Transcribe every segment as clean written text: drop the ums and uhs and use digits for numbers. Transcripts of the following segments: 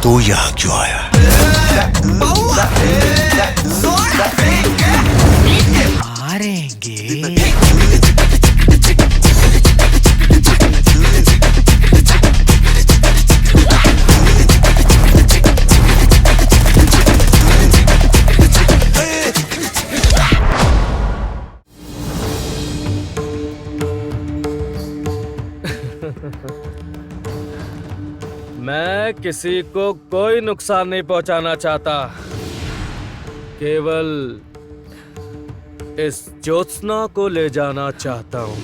तू यहाँ क्यों आया? मारेंगे। मैं किसी को कोई नुकसान नहीं पहुंचाना चाहता, केवल इस ज्योत्सना को ले जाना चाहता हूं।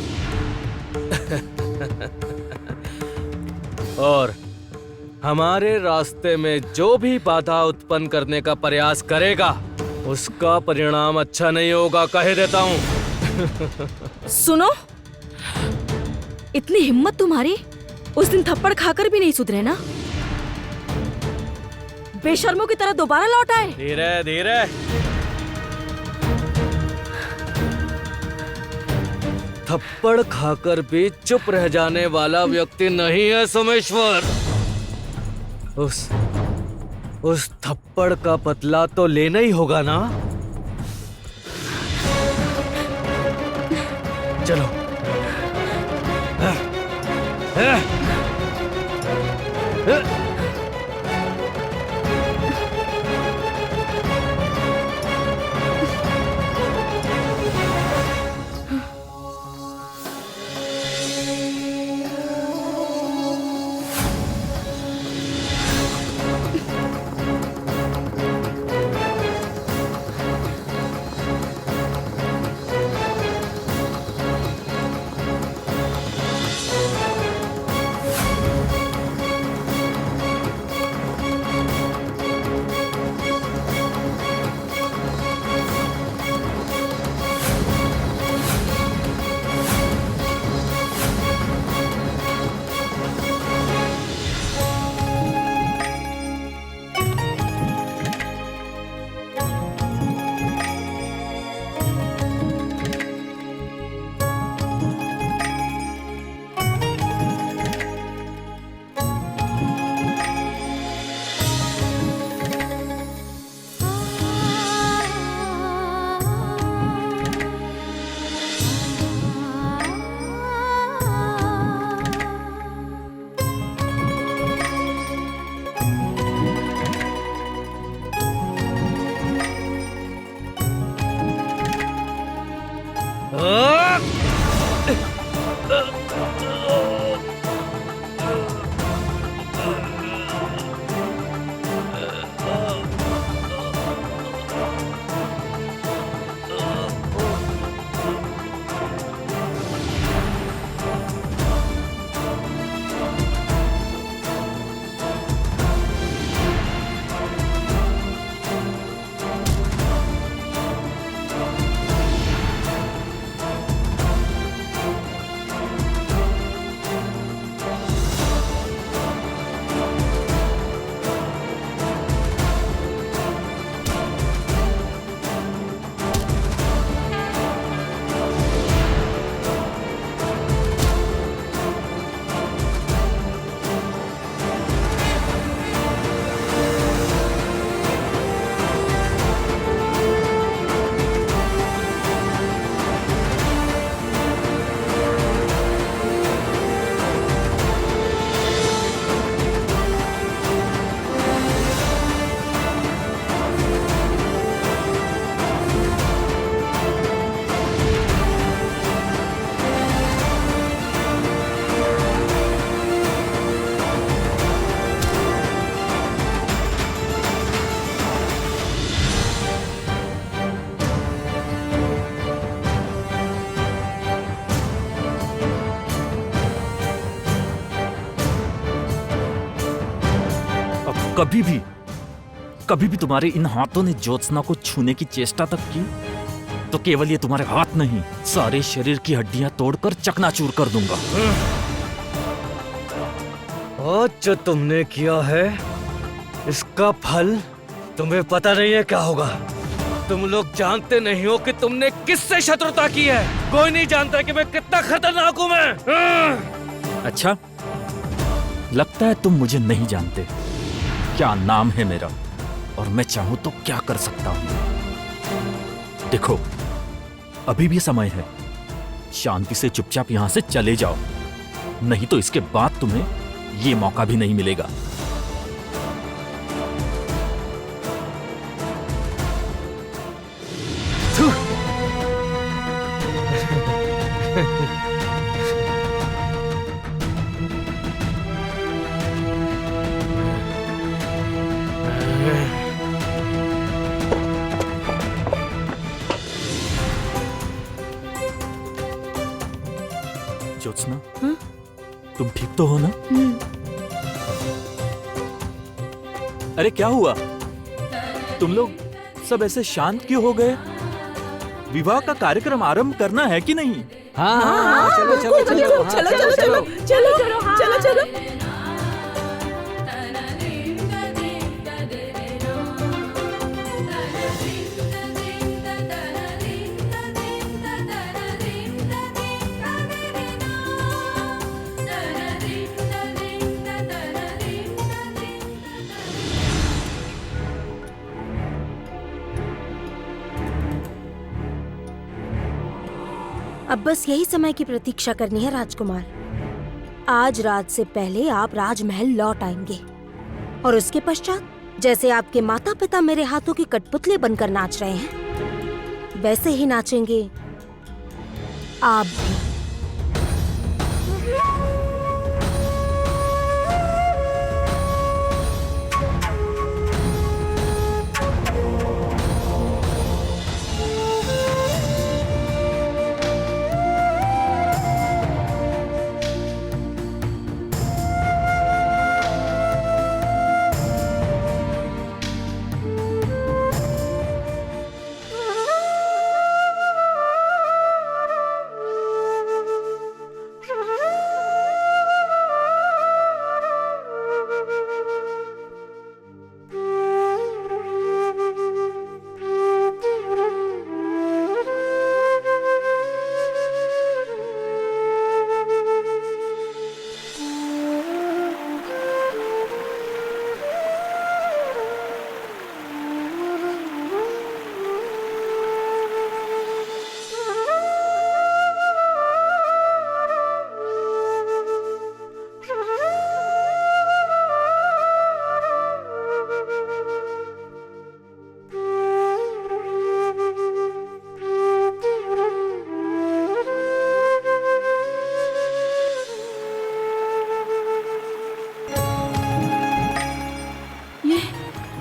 और हमारे रास्ते में जो भी बाधा उत्पन्न करने का प्रयास करेगा उसका परिणाम अच्छा नहीं होगा, कह देता हूं। सुनो, इतनी हिम्मत तुम्हारी, उस दिन थप्पड़ खाकर भी नहीं सुधरे ना? बेशर्मों की तरह दोबारा लौट आए। धीरे धीरे। थप्पड़ खाकर भी चुप रह जाने वाला व्यक्ति नहीं है सोमेश्वर। उस थप्पड़ का बदला तो लेना ही होगा ना। चलो। कभी भी तुम्हारे इन हाथों ने ज्योत्सना को छूने की चेष्टा तक की तो केवल ये तुम्हारे हाथ नहीं, सारे शरीर की हड्डियां तोड़कर चकनाचूर कर दूंगा। और जो तुमने किया है इसका फल तुम्हें पता नहीं है क्या होगा। तुम लोग जानते नहीं हो कि तुमने किससे शत्रुता की है। कोई नहीं जानता कि मैं कितना खतरनाक हूं। मैं अच्छा, लगता है तुम मुझे नहीं जानते। क्या नाम है मेरा और मैं चाहूं तो क्या कर सकता हूं। देखो, अभी भी समय है, शांति से चुपचाप यहां से चले जाओ, नहीं तो इसके बाद तुम्हें ये मौका भी नहीं मिलेगा। ज्योत्सना, तुम ठीक तो हो ना? अरे क्या हुआ? तुम लोग सब ऐसे शांत क्यों हो गए? विवाह का कार्यक्रम आरंभ करना है कि नहीं? हाँ, चलो चलो चलो चलो चलो चलो चलो चलो चलो। अब बस यही समय की प्रतीक्षा करनी है राजकुमार। आज रात से पहले आप राजमहल लौट आएंगे और उसके पश्चात जैसे आपके माता पिता मेरे हाथों की कठपुतली बनकर नाच रहे हैं, वैसे ही नाचेंगे आप भी।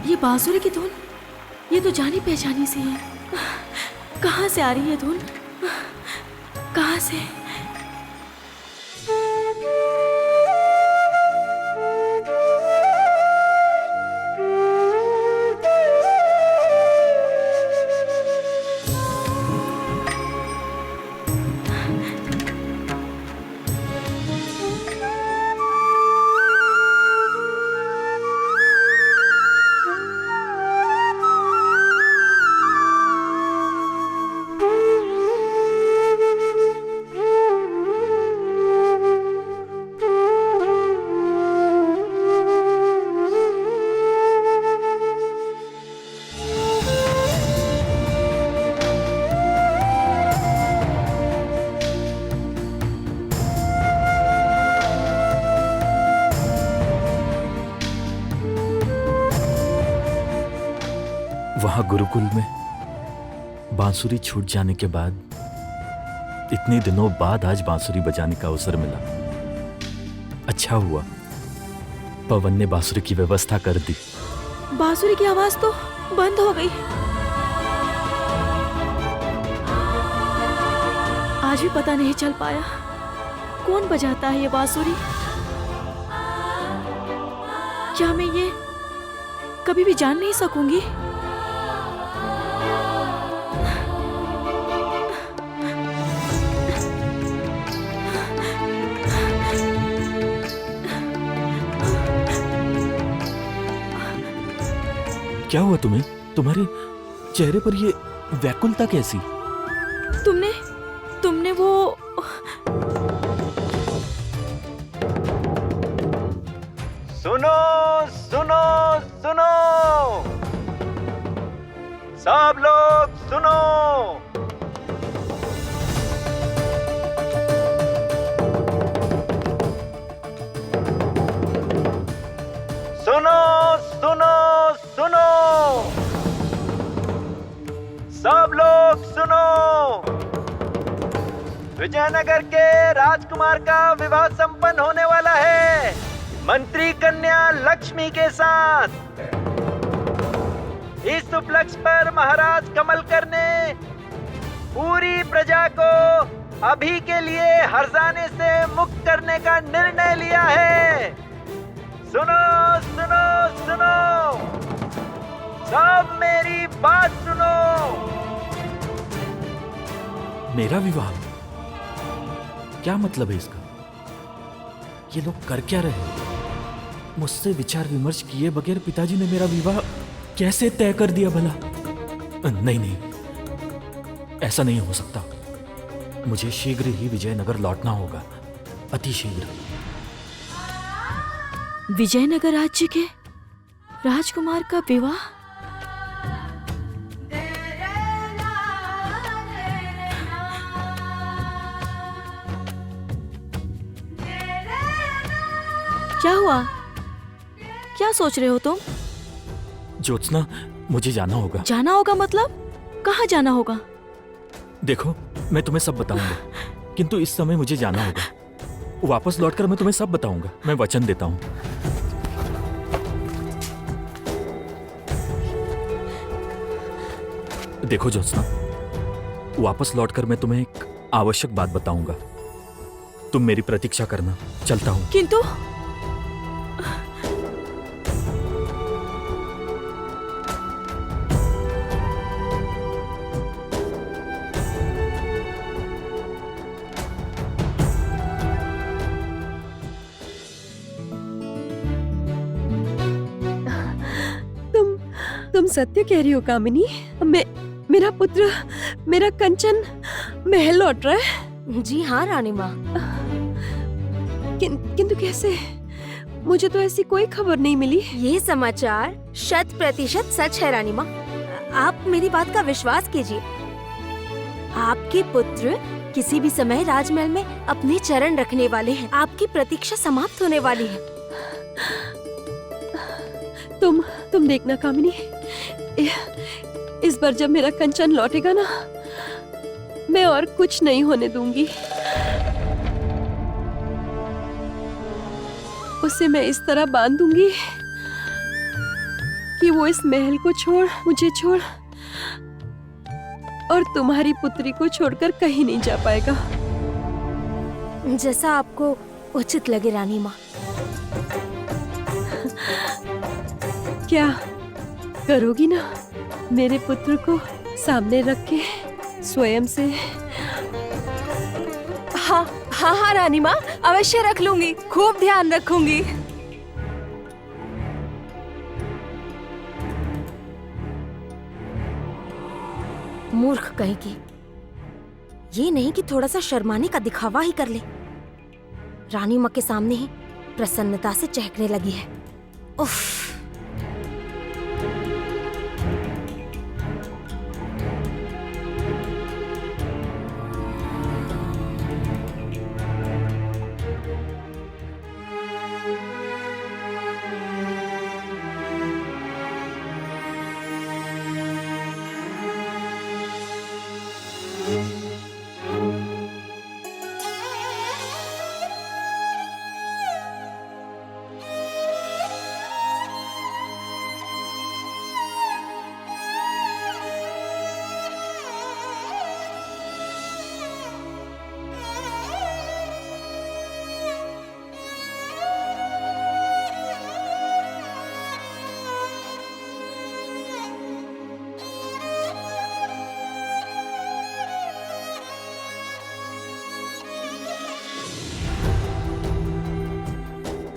ये बांसुरी की धुन, ये तो जानी पहचानी सी है। कहाँ से आ रही है धुन? कहाँ से? वहां गुरुकुल में बांसुरी छूट जाने के बाद इतने दिनों बाद आज बांसुरी बजाने का अवसर मिला। अच्छा हुआ पवन ने बांसुरी की व्यवस्था कर दी। बांसुरी की आवाज तो बंद हो गई। आज भी पता नहीं चल पाया कौन बजाता है ये बांसुरी। क्या मैं ये कभी भी जान नहीं सकूंगी? क्या हुआ तुम्हें? तुम्हारे चेहरे पर ये व्याकुलता कैसी? तुमने वो सुनो सुनो सुनो, सब लोग सुनो। सुनो सुनो सुनो, सब लोग सुनो। विजयनगर के राजकुमार का विवाह संपन्न होने वाला है मंत्री कन्या लक्ष्मी के साथ। इस उपलक्ष्य पर महाराज कमलकर ने पूरी प्रजा को अभी के लिए हर्जाने से मुक्त करने का निर्णय लिया है। सुनो सुनो सुनो, सब मेरी बात सुनो। मेरा विवाह? क्या मतलब है इसका? ये लोग कर क्या रहे हैं? मुझसे विचार विमर्श किए बगैर पिताजी ने मेरा विवाह कैसे तय कर दिया भला? नहीं नहीं, ऐसा नहीं हो सकता। मुझे शीघ्र ही विजयनगर लौटना होगा, अति शीघ्र। विजयनगर राज्य के राजकुमार का विवाह? क्या हुआ? क्या सोच रहे हो तुम? ज्योत्सना, मुझे जाना होगा। जाना होगा मतलब? कहाँ जाना होगा? देखो, मैं तुम्हें सब बताऊंगा, किंतु इस समय मुझे जाना होगा। वापस लौटकर मैं तुम्हें सब बताऊंगा, मैं वचन देता हूं। देखो ज्योत्सना, वापस लौटकर मैं तुम्हें एक आवश्यक बात बताऊंगा। तुम मेरी प्रतीक्षा करना, चलता हूं। किंतु तुम सत्य कह रही हो कामिनी? मेरा पुत्र, मेरा कंचन महल लौट रहा है? जी हाँ रानी माँ। किंतु कैसे? मुझे तो ऐसी कोई खबर नहीं मिली। ये समाचार 100% सच है रानी माँ। आप मेरी बात का विश्वास कीजिए। आपके पुत्र किसी भी समय राजमहल में अपने चरण रखने वाले हैं। आपकी प्रतीक्षा समाप्त होने वाली है। तुम देखना कामिनी, इस बार जब मेरा कंचन लौटेगा ना, मैं और कुछ नहीं होने दूंगी। उसे मैं इस तरह बांध दूंगी कि वो इस महल को छोड़, मुझे छोड़ और तुम्हारी पुत्री को छोड़कर कहीं नहीं जा पाएगा। जैसा आपको उचित लगे रानी माँ। क्या करोगी ना? मेरे पुत्र को सामने रख के स्वयं से? हाँ हाँ हाँ रानी माँ, अवश्य रख लूंगी, खूब ध्यान रखूंगी। मूर्ख कहेगी। ये नहीं कि थोड़ा सा शर्माने का दिखावा ही कर ले। रानी माँ के सामने ही प्रसन्नता से चहकने लगी है। उफ।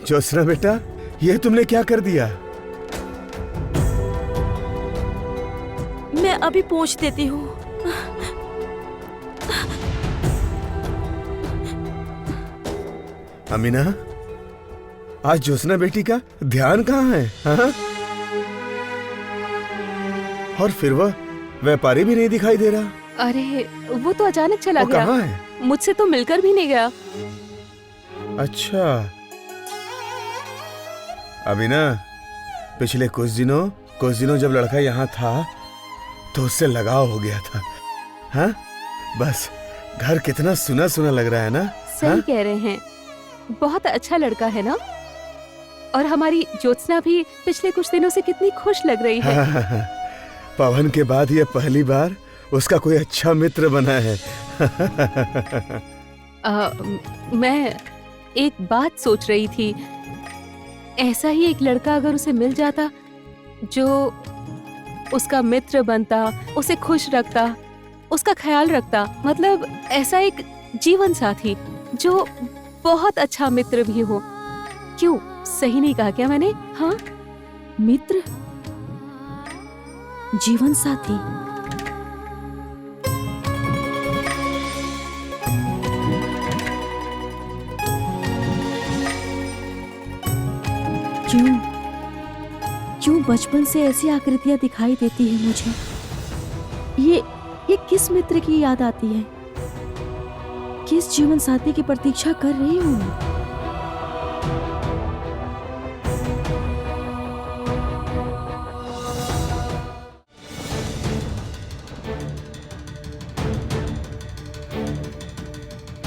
ज्योत्सना बेटा, ये तुमने क्या कर दिया? मैं अभी पहुंच देती हूँ। अमीना, आज ज्योत्सना बेटी का ध्यान कहाँ है? हाँ? और फिर वह व्यापारी भी नहीं दिखाई दे रहा। अरे वो तो अचानक चला वो गया, कहाँ है? मुझसे तो मिलकर भी नहीं गया। अच्छा, अभी ना पिछले कुछ दिनों जब लड़का यहाँ था तो उससे लगाव हो गया था। हाँ, बस घर कितना सुना सुना लग रहा है ना। सही हाँ? कह रहे हैं, बहुत अच्छा लड़का है ना। और हमारी ज्योत्सना भी पिछले कुछ दिनों से कितनी खुश लग रही है। हाँ, पवन के बाद ये पहली बार उसका कोई अच्छा मित्र बना है। मैं एक बात सोच रही थी, ऐसा ही एक लड़का अगर उसे मिल जाता जो उसका मित्र बनता, उसे खुश रखता, उसका ख्याल रखता, मतलब ऐसा एक जीवन साथी जो बहुत अच्छा मित्र भी हो। क्यों, सही नहीं कहा क्या मैंने? हाँ, मित्र, जीवन साथी। क्यों बचपन से ऐसी आकृतियां दिखाई देती है मुझे? ये किस मित्र की याद आती है? किस जीवन साथी की प्रतीक्षा कर रही हूँ?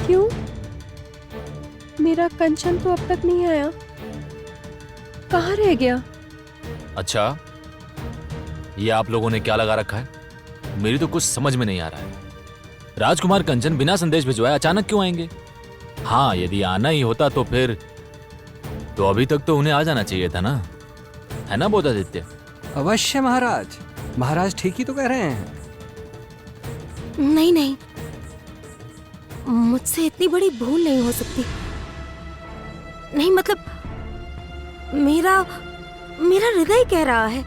क्यों? मेरा कंचन तो अब तक नहीं आया, कहाँ रह गया? अच्छा, ये आप लोगों ने क्या लगा रखा है? मेरी तो कुछ समझ में नहीं आ रहा है। राजकुमार कंचन बिना संदेश भिजवाए अचानक क्यों आएंगे? हाँ, यदि आना ही होता तो फिर तो अभी तक तो उन्हें आ जाना चाहिए था ना, है ना बोधादित्य? अवश्य महाराज, महाराज ठीक ही तो कह रहे हैं। नहीं, मुझसे इतनी बड़ी भूल नहीं हो सकती। नहीं, मतलब मेरा हृदय कह रहा है,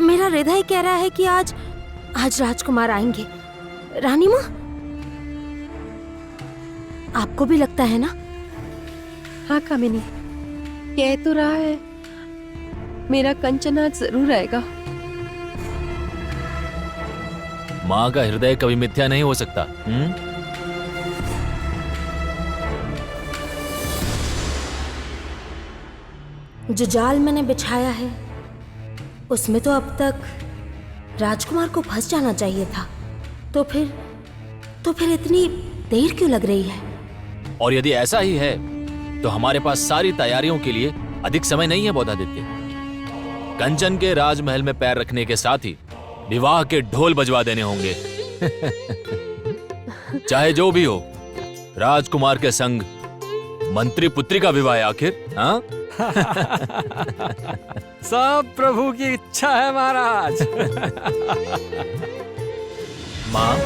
मेरा हृदय कह रहा है कि आज राजकुमार आएंगे। रानी माँ, आपको भी लगता है ना? हाँ कामिनी, कह तो रहा है मेरा कंचन आज जरूर आएगा। माँ का हृदय कभी मिथ्या नहीं हो सकता। जो जाल मैंने बिछाया है उसमें तो अब तक राजकुमार को फंस जाना चाहिए था। तो फिर इतनी देर क्यों लग रही है? और यदि ऐसा ही है तो हमारे पास सारी तैयारियों के लिए अधिक समय नहीं है बोधादित्य। कंचन के राजमहल में पैर रखने के साथ ही विवाह के ढोल बजवा देने होंगे। चाहे जो भी हो, राजकुमार के संग मंत्री पुत्री का विवाह है आखिर। हाँ? सब प्रभु की इच्छा है महाराज। माँ,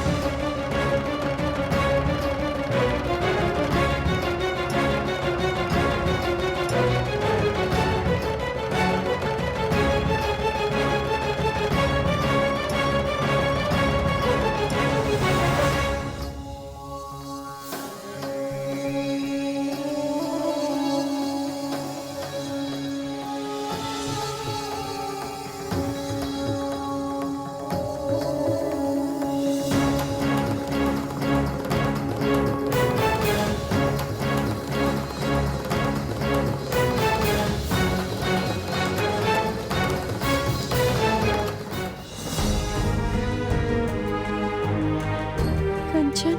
कंचन,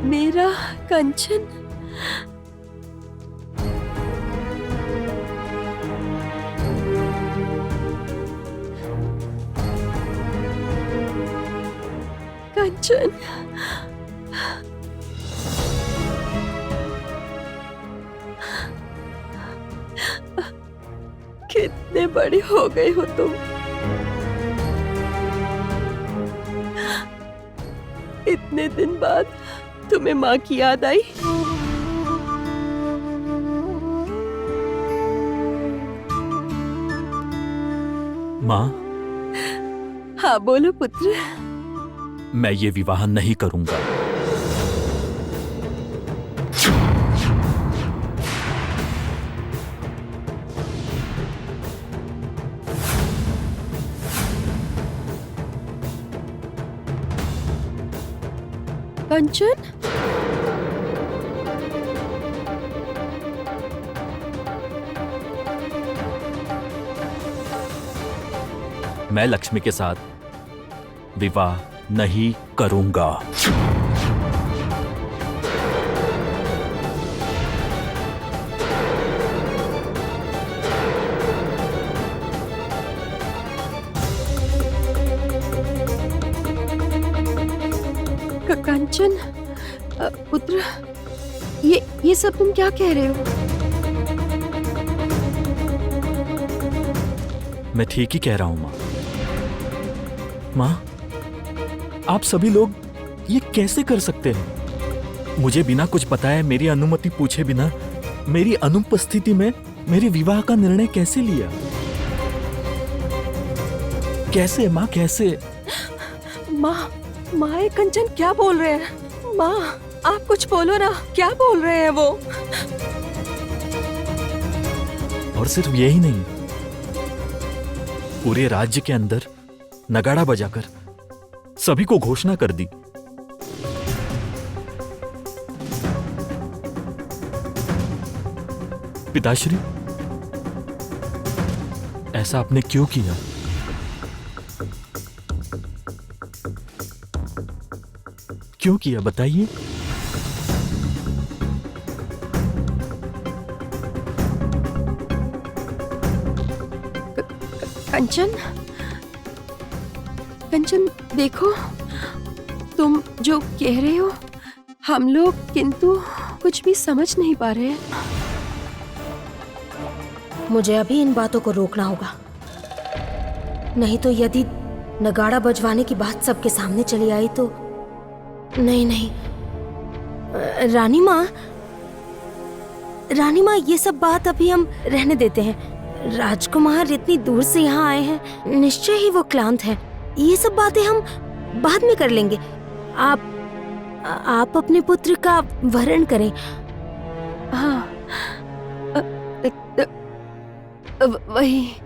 मेरा कंचन। कंचन, कितने बड़े हो गए हो तुम। इतने दिन बाद तुम्हें माँ की याद आई? माँ, हाँ बोलो पुत्र। मैं ये विवाह नहीं करूंगा। कंचन, मैं लक्ष्मी के साथ विवाह नहीं करूंगा। कंचन, पुत्र, ये सब तुम क्या कह रहे हो? मैं ठीक ही कह रहा हूं माँ। माँ, आप सभी लोग ये कैसे कर सकते हैं? मुझे बिना कुछ बताए, मेरी अनुमति पूछे बिना, मेरी अनुपस्थिति में मेरे विवाह का निर्णय कैसे लिया? कैसे माँ, कैसे? माँ, ये कंचन क्या बोल रहे हैं? माँ, आप कुछ बोलो ना, क्या बोल रहे हैं वो? और सिर्फ यही नहीं, पूरे राज्य के अंदर नगाड़ा बजाकर सभी को घोषणा कर दी। पिताश्री, ऐसा आपने क्यों किया? क्यों किया बताइए? कंचन, देखो, तुम जो कह रहे हो हम लोग किंतु कुछ भी समझ नहीं पा रहे हैं। मुझे अभी इन बातों को रोकना होगा, नहीं तो यदि नगाड़ा बजवाने की बात सबके सामने चली आई तो। नहीं, रानी माँ, ये सब बात अभी हम रहने देते हैं। राजकुमार इतनी दूर से यहाँ आए हैं, निश्चय ही वो क्लांत हैं। ये सब बातें हम बाद में कर लेंगे। आप अपने पुत्र का वरण करें। हाँ, वही।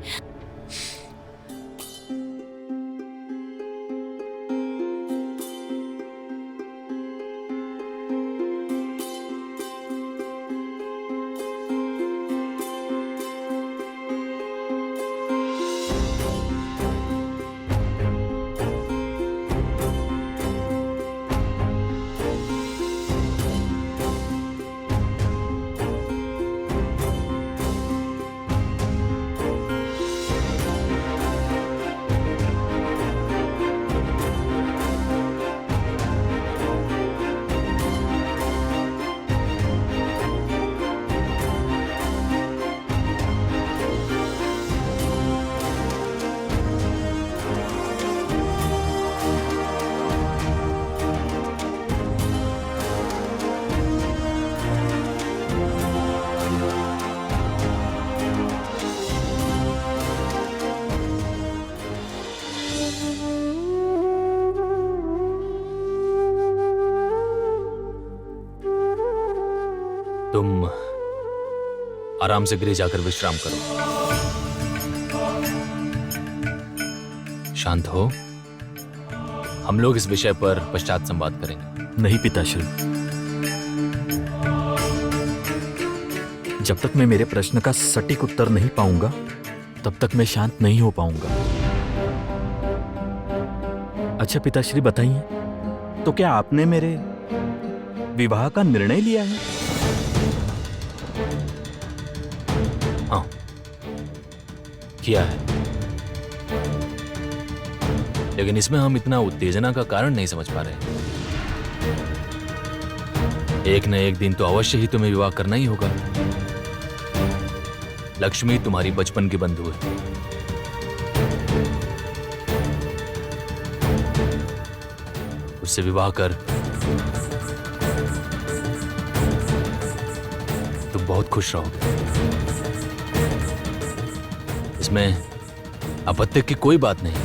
तुम आराम से गृह जाकर विश्राम करो, शांत हो। हम लोग इस विषय पर पश्चात संवाद करेंगे। नहीं पिताश्री, जब तक मैं मेरे प्रश्न का सटीक उत्तर नहीं पाऊंगा तब तक मैं शांत नहीं हो पाऊंगा। अच्छा पिताश्री बताइए, तो क्या आपने मेरे विवाह का निर्णय लिया है? हाँ, किया है, लेकिन इसमें हम इतना उत्तेजना का कारण नहीं समझ पा रहे। एक न एक दिन तो अवश्य ही तुम्हें विवाह करना ही होगा। लक्ष्मी तुम्हारी बचपन की बंधु है। उससे विवाह कर तुम बहुत खुश रहोगे। इसमें आपत्ति की कोई बात नहीं।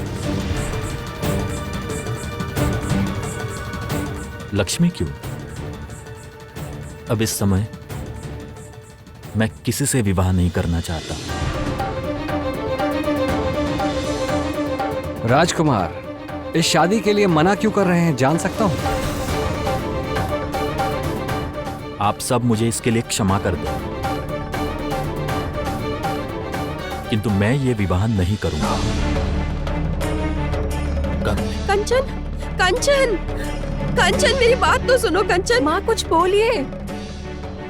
लक्ष्मी क्यों? अब इस समय मैं किसी से विवाह नहीं करना चाहता। राजकुमार, इस शादी के लिए मना क्यों कर रहे हैं, जान सकता हूं? आप सब मुझे इसके लिए क्षमा कर दें, किंतु मैं ये विवाह नहीं करूंगा। कंचन, कंचन, कंचन, मेरी बात तो सुनो कंचन। माँ कुछ बोलिए।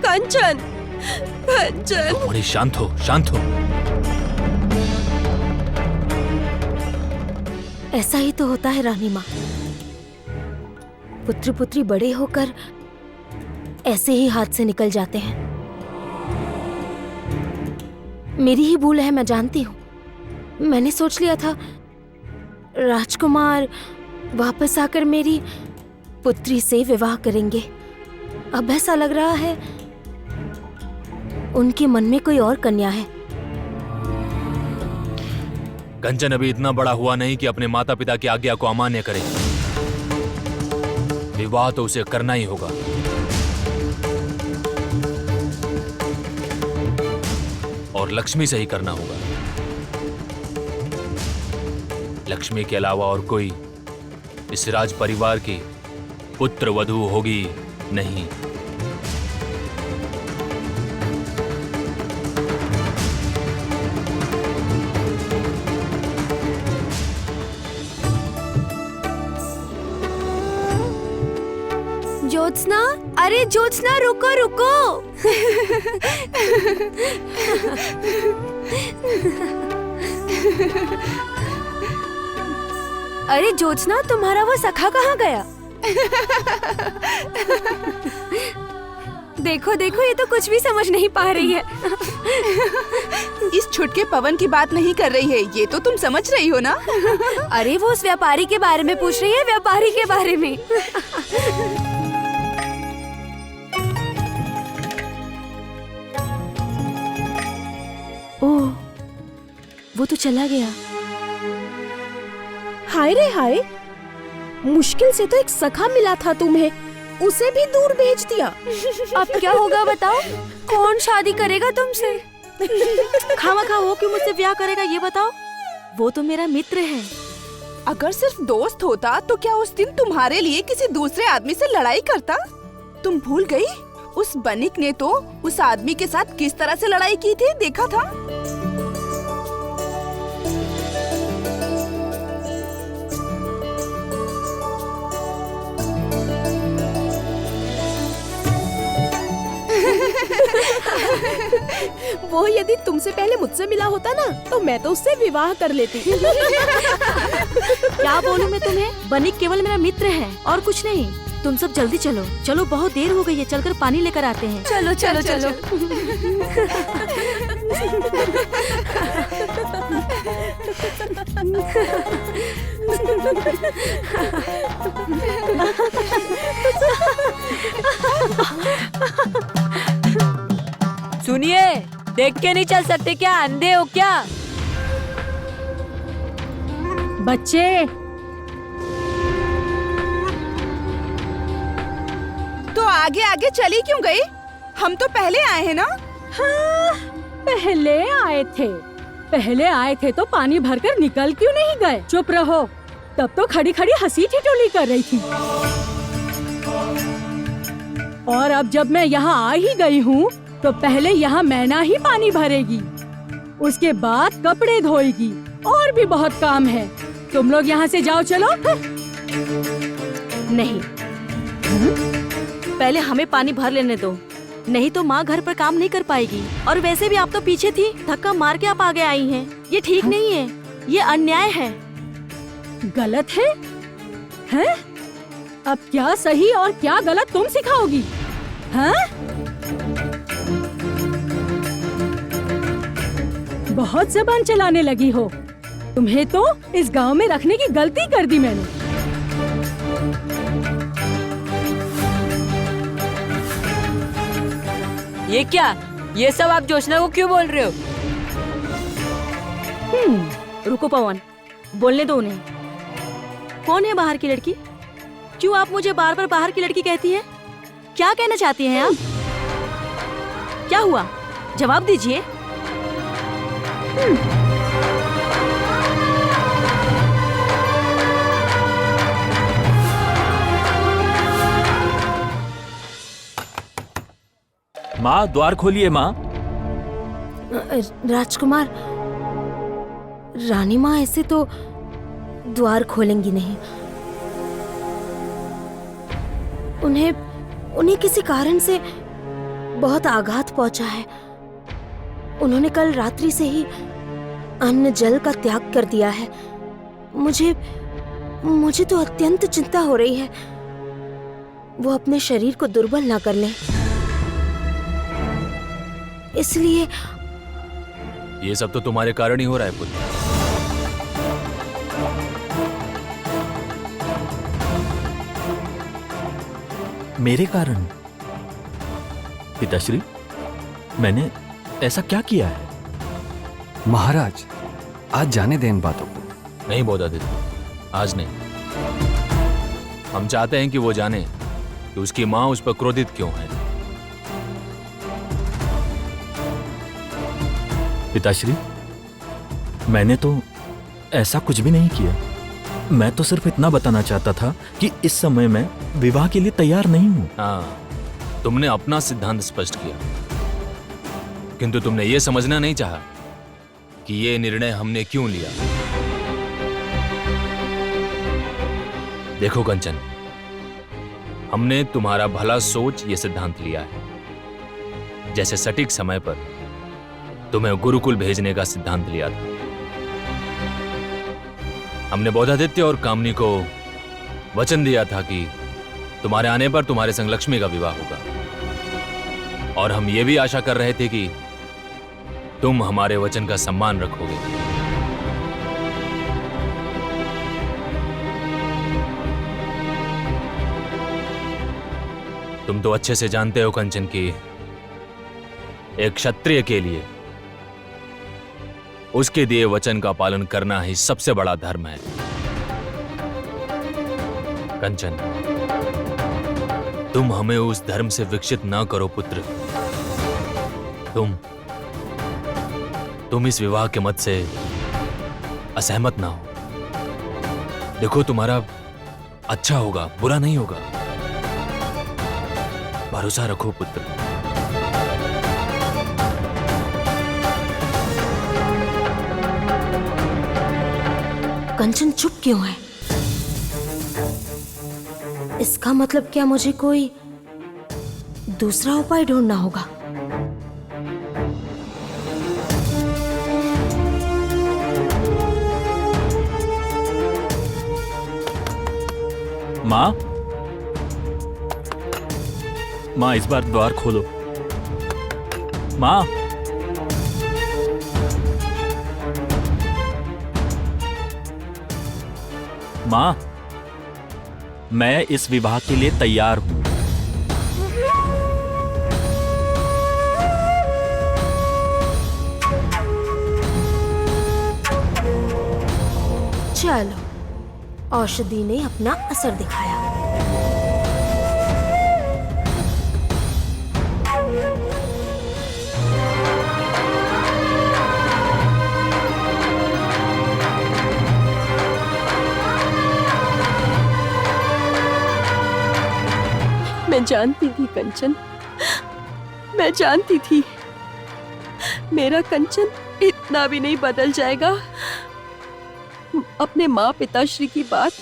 कंचन, कंचन। बड़ी शांत हो, शांत हो। ऐसा ही तो होता है रानी माँ, पुत्र पुत्री बड़े होकर ऐसे ही हाथ से निकल जाते हैं। मेरी ही भूल है, मैं जानती हूँ। मैंने सोच लिया था राजकुमार वापस आकर मेरी पुत्री से विवाह करेंगे। अब ऐसा लग रहा है उनके मन में कोई और कन्या है। कंचन अभी इतना बड़ा हुआ नहीं कि अपने माता पिता की आज्ञा को अमान्य करे। विवाह तो उसे करना ही होगा। और लक्ष्मी से ही करना होगा। लक्ष्मी के अलावा और कोई इस राज परिवार की पुत्र वधू होगी नहीं। ज्योत्सना, अरे ज्योत्सना रुको रुको। अरे ज्योत्सना, तुम्हारा वो सखा कहाँ गया? देखो देखो, ये तो कुछ भी समझ नहीं पा रही है। इस छुटके पवन की बात नहीं कर रही है, ये तो तुम समझ रही हो ना। अरे वो उस व्यापारी के बारे में पूछ रही है, व्यापारी के बारे में। ओह, वो तो चला गया। हाय रे हाय, मुश्किल से तो एक सखा मिला था तुम्हें, उसे भी दूर भेज दिया। अब क्या होगा बताओ? कौन शादी करेगा तुमसे? खामखा वो क्यों मुझसे ब्याह करेगा ये बताओ? वो तो मेरा मित्र है। अगर सिर्फ दोस्त होता तो क्या उस दिन तुम्हारे लिए किसी दूसरे आदमी से लड़ाई करता? तुम भूल गई? उस बनिक ने तो उस आदमी के साथ किस तरह से लड़ाई की थी, देखा था? वो यदि तुमसे पहले मुझसे मिला होता ना, तो मैं तो उससे विवाह कर लेती। क्या बोलूं मैं तुम्हें? बनिक केवल मेरा मित्र है और कुछ नहीं। तुम सब जल्दी चलो, चलो बहुत देर हो गई है, चलकर पानी लेकर आते हैं। चलो चलो चलो। सुनिए, देख के नहीं चल सकते क्या? अंधे हो क्या? बच्चे, तो आगे आगे चली क्यों गई? हम तो पहले आए हैं ना। हाँ, पहले आए थे तो पानी भरकर निकल क्यों नहीं गए? चुप रहो, तब तो खड़ी खड़ी हंसी ठिठोली कर रही थी। और अब जब मैं यहाँ आ ही गई हूँ, तो पहले यहाँ मैना ही पानी भरेगी, उसके बाद कपड़े धोएगी, और भी बहुत काम है। तुम लोग यहाँ से जाओ, चलो। नहीं, पहले हमें पानी भर लेने दो, नहीं तो माँ घर पर काम नहीं कर पाएगी। और वैसे भी आप तो पीछे थी, धक्का मार के आप आगे आई हैं। ये ठीक नहीं है, ये अन्याय है। गलत है? हैं? अब क्या सही और क्या गलत तुम सिखाओगी? हैं? बहुत जबान चलाने लगी हो। तुम्हें तो इस गांव में रखने की गलती कर दी मैंने। ये क्या? ये सब आप जोशना को क्यों बोल रहे हो? रुको पवन, बोलने दो उन्हें। कौन है बाहर की लड़की? क्यों आप मुझे बार बार बाहर की लड़की कहती हैं? क्या कहना चाहती हैं आप? क्या हुआ? जवाब दीजिए। माँ, द्वार खोलिए माँ। राजकुमार, रानी माँ ऐसे तो द्वार खोलेंगी नहीं। उन्हें किसी कारण से बहुत आघात पहुंचा है। उन्होंने कल रात्रि से ही अन्न जल का त्याग कर दिया है। मुझे तो अत्यंत चिंता हो रही है वो अपने शरीर को दुर्बल ना कर लें। इसलिए ये सब तो तुम्हारे कारण ही हो रहा है पुत्र। मेरे कारण? पिताश्री, मैंने ऐसा क्या किया है? महाराज, आज जाने दें इन बातों को। नहीं बोधादित्य, आज नहीं। हम चाहते हैं कि वो जाने कि उसकी मां उस पर क्रोधित क्यों है। पिताश्री, मैंने तो ऐसा कुछ भी नहीं किया। मैं तो सिर्फ इतना बताना चाहता था कि इस समय मैं विवाह के लिए तैयार नहीं हूं। हाँ, तुमने अपना सिद्धांत स्पष्ट किया, किंतु तुमने ये समझना नहीं चाहा कि ये निर्णय हमने क्यों लिया। देखो कंचन, हमने तुम्हारा भला सोच ये सिद्धांत लिया है, जैसे सटीक समय पर तुम्हें गुरुकुल भेजने का सिद्धांत लिया था। हमने बोधादित्य और कामनी को वचन दिया था कि तुम्हारे आने पर तुम्हारे संग लक्ष्मी का विवाह होगा, और हम ये भी आशा कर रहे थे कि तुम हमारे वचन का सम्मान रखोगे। तुम तो अच्छे से जानते हो कंचन कि एक क्षत्रिय के लिए उसके दिए वचन का पालन करना ही सबसे बड़ा धर्म है। कंचन, तुम हमें उस धर्म से विकसित ना करो पुत्र। तुम इस विवाह के मत से असहमत ना हो। देखो, तुम्हारा अच्छा होगा, बुरा नहीं होगा। भरोसा रखो पुत्र। कंचन चुप क्यों है? इसका मतलब क्या मुझे कोई दूसरा उपाय ढूंढना होगा? माँ, माँ इस बार द्वार खोलो। माँ, माँ, मैं इस विवाह के लिए तैयार हूं। चलो, औषधि ने अपना असर दिखाया। मैं जानती थी कंचन, मैं जानती थी मेरा कंचन इतना भी नहीं बदल जाएगा। अपने माँ पिताश्री की बात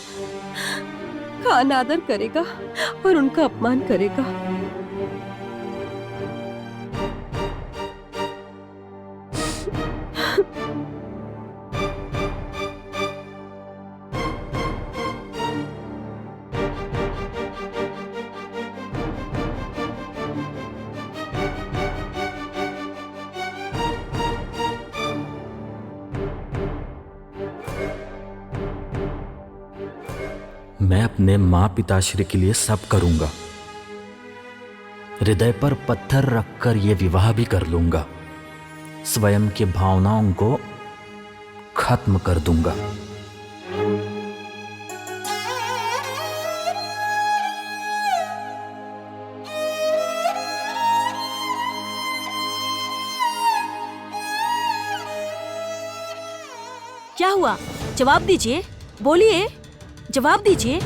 का अनादर करेगा और उनका अपमान करेगा। मैं अपने माँ पिताश्री के लिए सब करूंगा। हृदय पर पत्थर रखकर यह विवाह भी कर लूंगा। स्वयं की भावनाओं को खत्म कर दूंगा। क्या हुआ? जवाब दीजिए, बोलिए, जवाब दीजिए।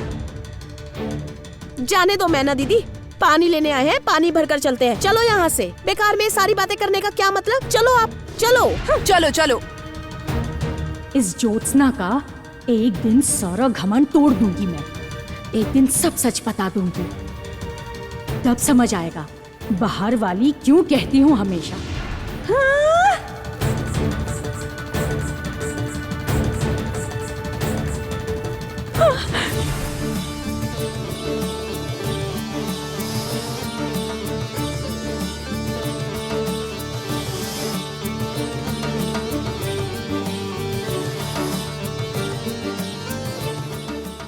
जाने दो मैना दीदी, पानी लेने आए हैं, पानी भरकर चलते हैं। चलो यहाँ से, बेकार में सारी बातें करने का क्या मतलब। चलो आप, चलो। चलो चलो। इस ज्योत्सना का एक दिन सारा घमंड तोड़ दूंगी मैं। एक दिन सब सच बता दूंगी, तब समझ आएगा बाहर वाली क्यों कहती हूँ हमेशा।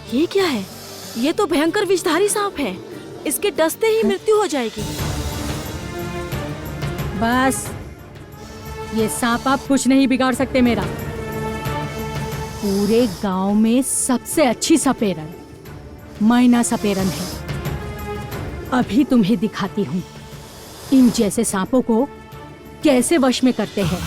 ये क्या है? ये तो भयंकर विषधारी सांप है। इसके डसते ही मृत्यु हो जाएगी। बस ये सांप आप कुछ नहीं बिगाड़ सकते मेरा। पूरे गांव में सबसे अच्छी सपेरन मैना सपेरन है। अभी तुम्हें दिखाती हूँ इन जैसे सांपों को कैसे वश में करते हैं।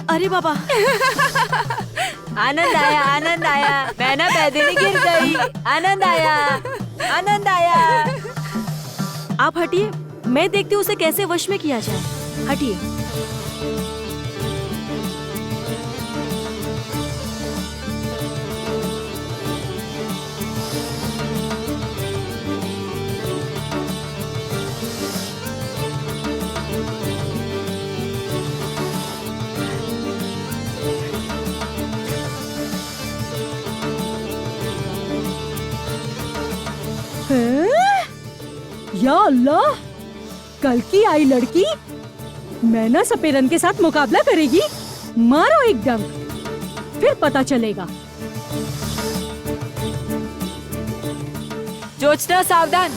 अरे बाबा, आनंद आया, आनंद आया। मैना पैदल गिर गई। आनंद आया, आनंद आया। आप हटिए, मैं देखती हूँ उसे कैसे वश में किया जाए। हटिए। या अल्लाह, कल की आई लड़की मैना सपेरन के साथ मुकाबला करेगी। मारो एक डंक, फिर पता चलेगा। ज्योत्सना सावधान।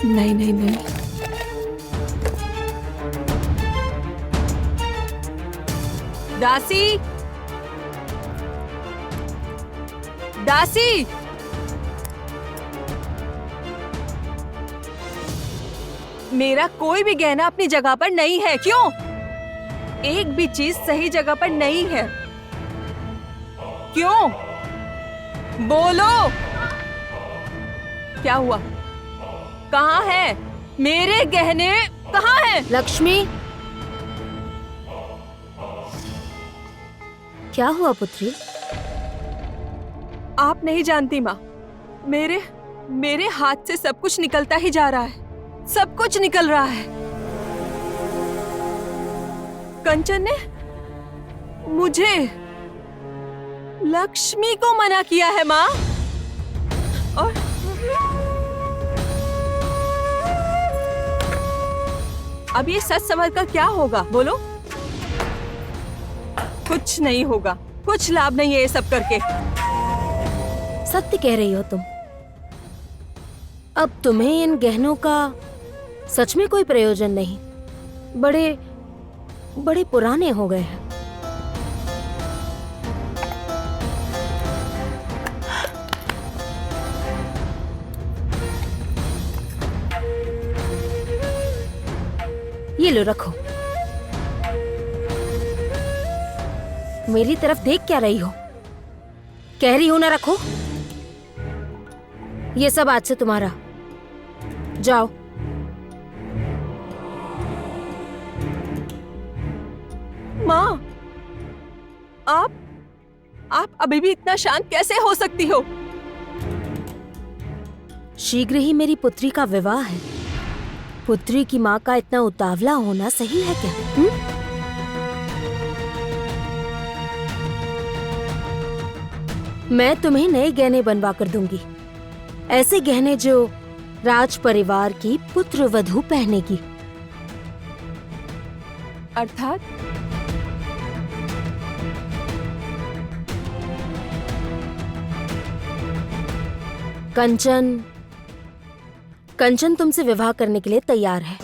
नहीं नहीं नहीं, दासी, दासी, मेरा कोई भी गहना अपनी जगह पर नहीं है। क्यों? एक भी चीज सही जगह पर नहीं है। क्यों? बोलो, क्या हुआ? कहाँ है मेरे गहने? कहाँ है? लक्ष्मी, क्या हुआ पुत्री? आप नहीं जानती माँ, मेरे हाथ से सब कुछ निकलता ही जा रहा है। सब कुछ निकल रहा है। कंचन ने मुझे लक्ष्मी को मना किया है माँ। और अब ये सच समझ कर क्या होगा? बोलो। कुछ नहीं होगा, कुछ लाभ नहीं है ये सब करके। सत्य कह रही हो तुम। अब तुम्हें इन गहनों का सच में कोई प्रयोजन नहीं। बड़े पुराने हो गए हैं। ये लो, रखो। मेरी तरफ देख क्या रही हो? कह रही हो ना रखो। ये सब आज से तुम्हारा। जाओ। माँ, आप अभी भी इतना शांत कैसे हो सकती हो? शीघ्र ही मेरी पुत्री का विवाह है। पुत्री की माँ का इतना उतावला होना सही है क्या? मैं तुम्हें नए गहने बनवा कर दूंगी, ऐसे गहने जो राज परिवार की पुत्र वधू पहनेगी। अर्थात? कंचन तुमसे विवाह करने के लिए तैयार है।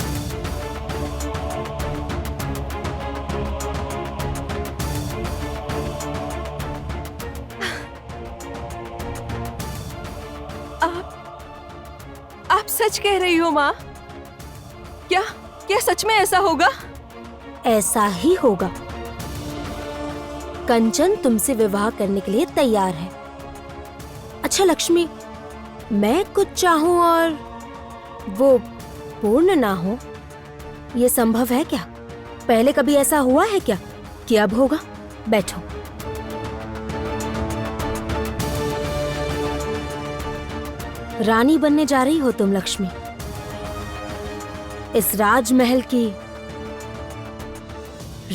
आप सच कह रही हो माँ? क्या सच में ऐसा होगा? ऐसा ही होगा। कंचन तुमसे विवाह करने के लिए तैयार है। अच्छा लक्ष्मी, मैं कुछ चाहूं और वो पूर्ण ना हो, ये संभव है क्या? पहले कभी ऐसा हुआ है क्या कि अब होगा? बैठो। रानी बनने जा रही हो तुम लक्ष्मी, इस राजमहल की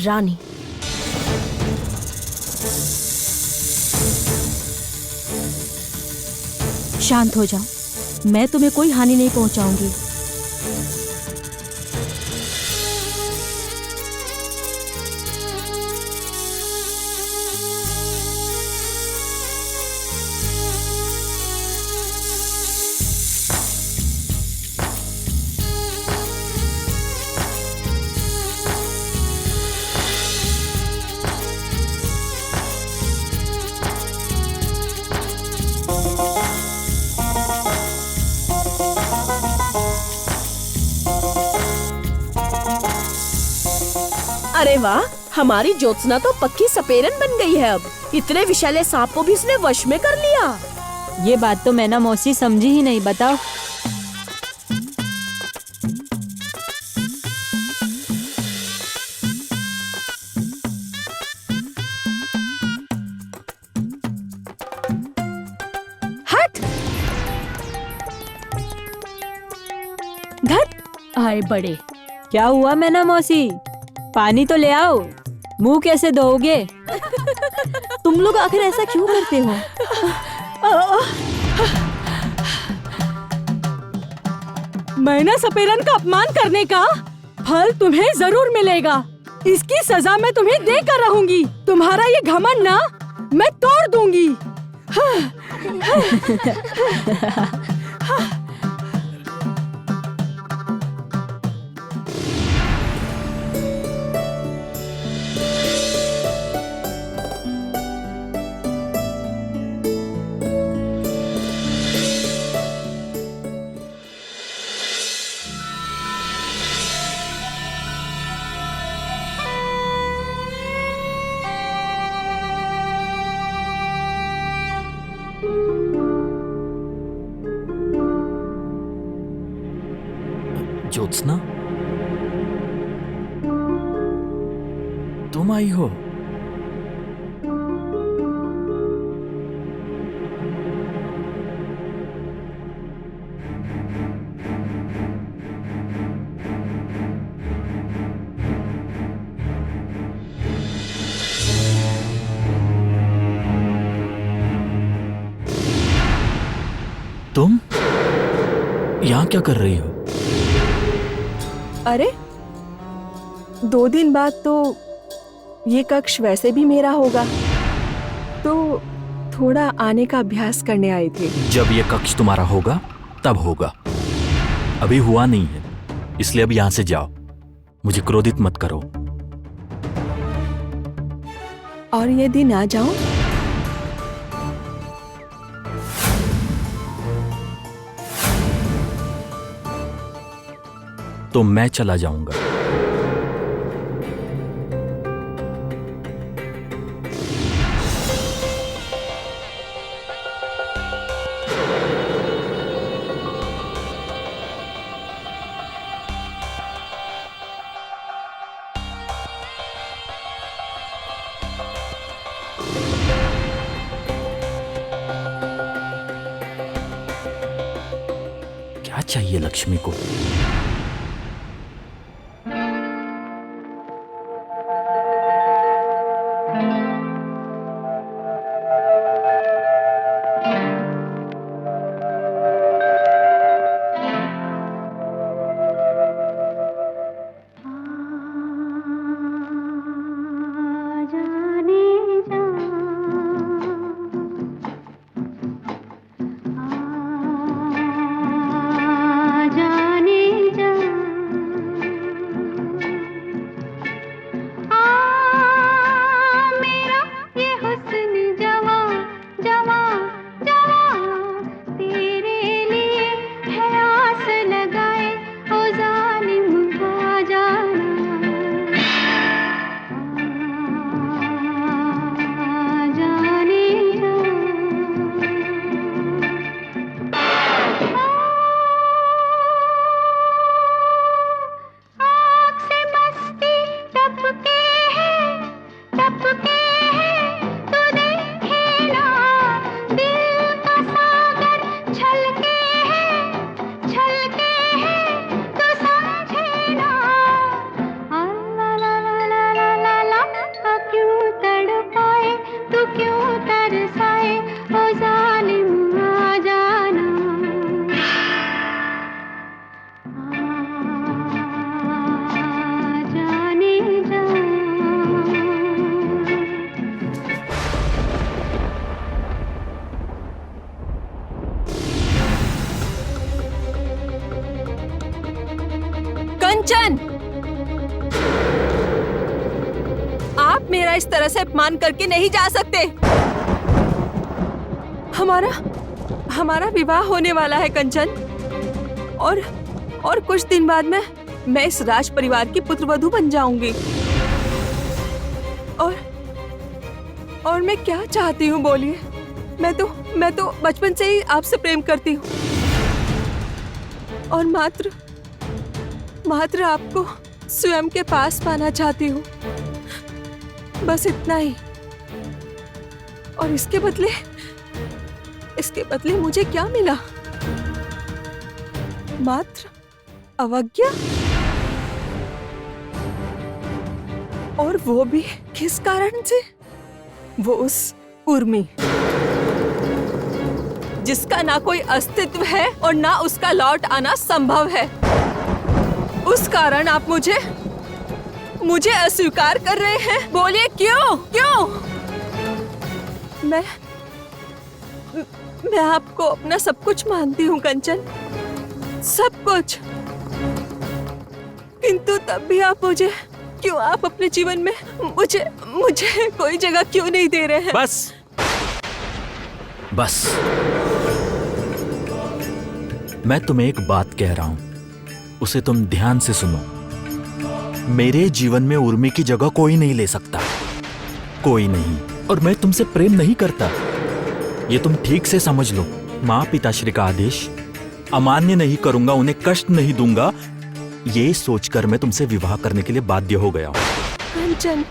रानी। शांत हो जाओ, मैं तुम्हें कोई हानि नहीं पहुंचाऊंगी। अरे वाह, हमारी ज्योत्सना तो पक्की सपेरन बन गई है। अब इतने विषैले सांप को भी इसने वश में कर लिया। ये बात तो मैना मौसी समझी ही नहीं, बताओ। हट! घट! आए बड़े। क्या हुआ मैना मौसी? पानी तो ले आओ, मुंह कैसे धोओगे? तुम लोग आखिर ऐसा क्यों करते हो? मैना सपेरन का अपमान करने का फल तुम्हें जरूर मिलेगा। इसकी सजा मैं तुम्हें देकर रहूंगी। तुम्हारा ये घमंड ना मैं तोड़ दूंगी। ज्योत्सना, तुम आई हो? तुम यहाँ क्या कर रही हो? अरे 2 दिन बाद तो ये कक्ष वैसे भी मेरा होगा, तो थोड़ा आने का अभ्यास करने आई थी। जब ये कक्ष तुम्हारा होगा तब होगा, अभी हुआ नहीं है, इसलिए अब यहाँ से जाओ। मुझे क्रोधित मत करो। और ये दिन आ जाऊं? तो मैं चला जाऊंगा। चाहिए लक्ष्मी को? कंचन, आप मेरा इस तरह से अपमान करके नहीं जा सकते। हमारा विवाह होने वाला है कंचन, और कुछ दिन बाद मैं इस राज परिवार की पुत्रवधू बन जाऊंगी। और मैं क्या चाहती हूँ बोलिए? मैं तो बचपन से ही आपसे प्रेम करती हूँ और मात्र आपको स्वयं के पास पाना चाहती हूँ, बस इतना ही। और इसके बदले मुझे क्या मिला? मात्र अवज्ञा, और वो भी किस कारण से? वो उस उर्मी जिसका ना कोई अस्तित्व है और ना उसका लौट आना संभव है। उस कारण आप मुझे अस्वीकार कर रहे हैं। बोलिए क्यों? मैं आपको अपना सब कुछ मानती हूँ कंचन, सब कुछ। किंतु तब भी आप आप अपने जीवन में मुझे कोई जगह क्यों नहीं दे रहे हैं? बस मैं तुम्हें एक बात कह रहा हूं, उसे तुम ध्यान से सुनो। मेरे जीवन में उर्मी की जगह कोई नहीं ले सकता, कोई नहीं। और मैं तुमसे प्रेम नहीं करता, ये तुम ठीक से समझ लो। माँ पिताश्री का आदेश अमान्य नहीं करूंगा, उन्हें कष्ट नहीं दूंगा, ये सोचकर मैं तुमसे विवाह करने के लिए बाध्य हो गया हूं। कंचन,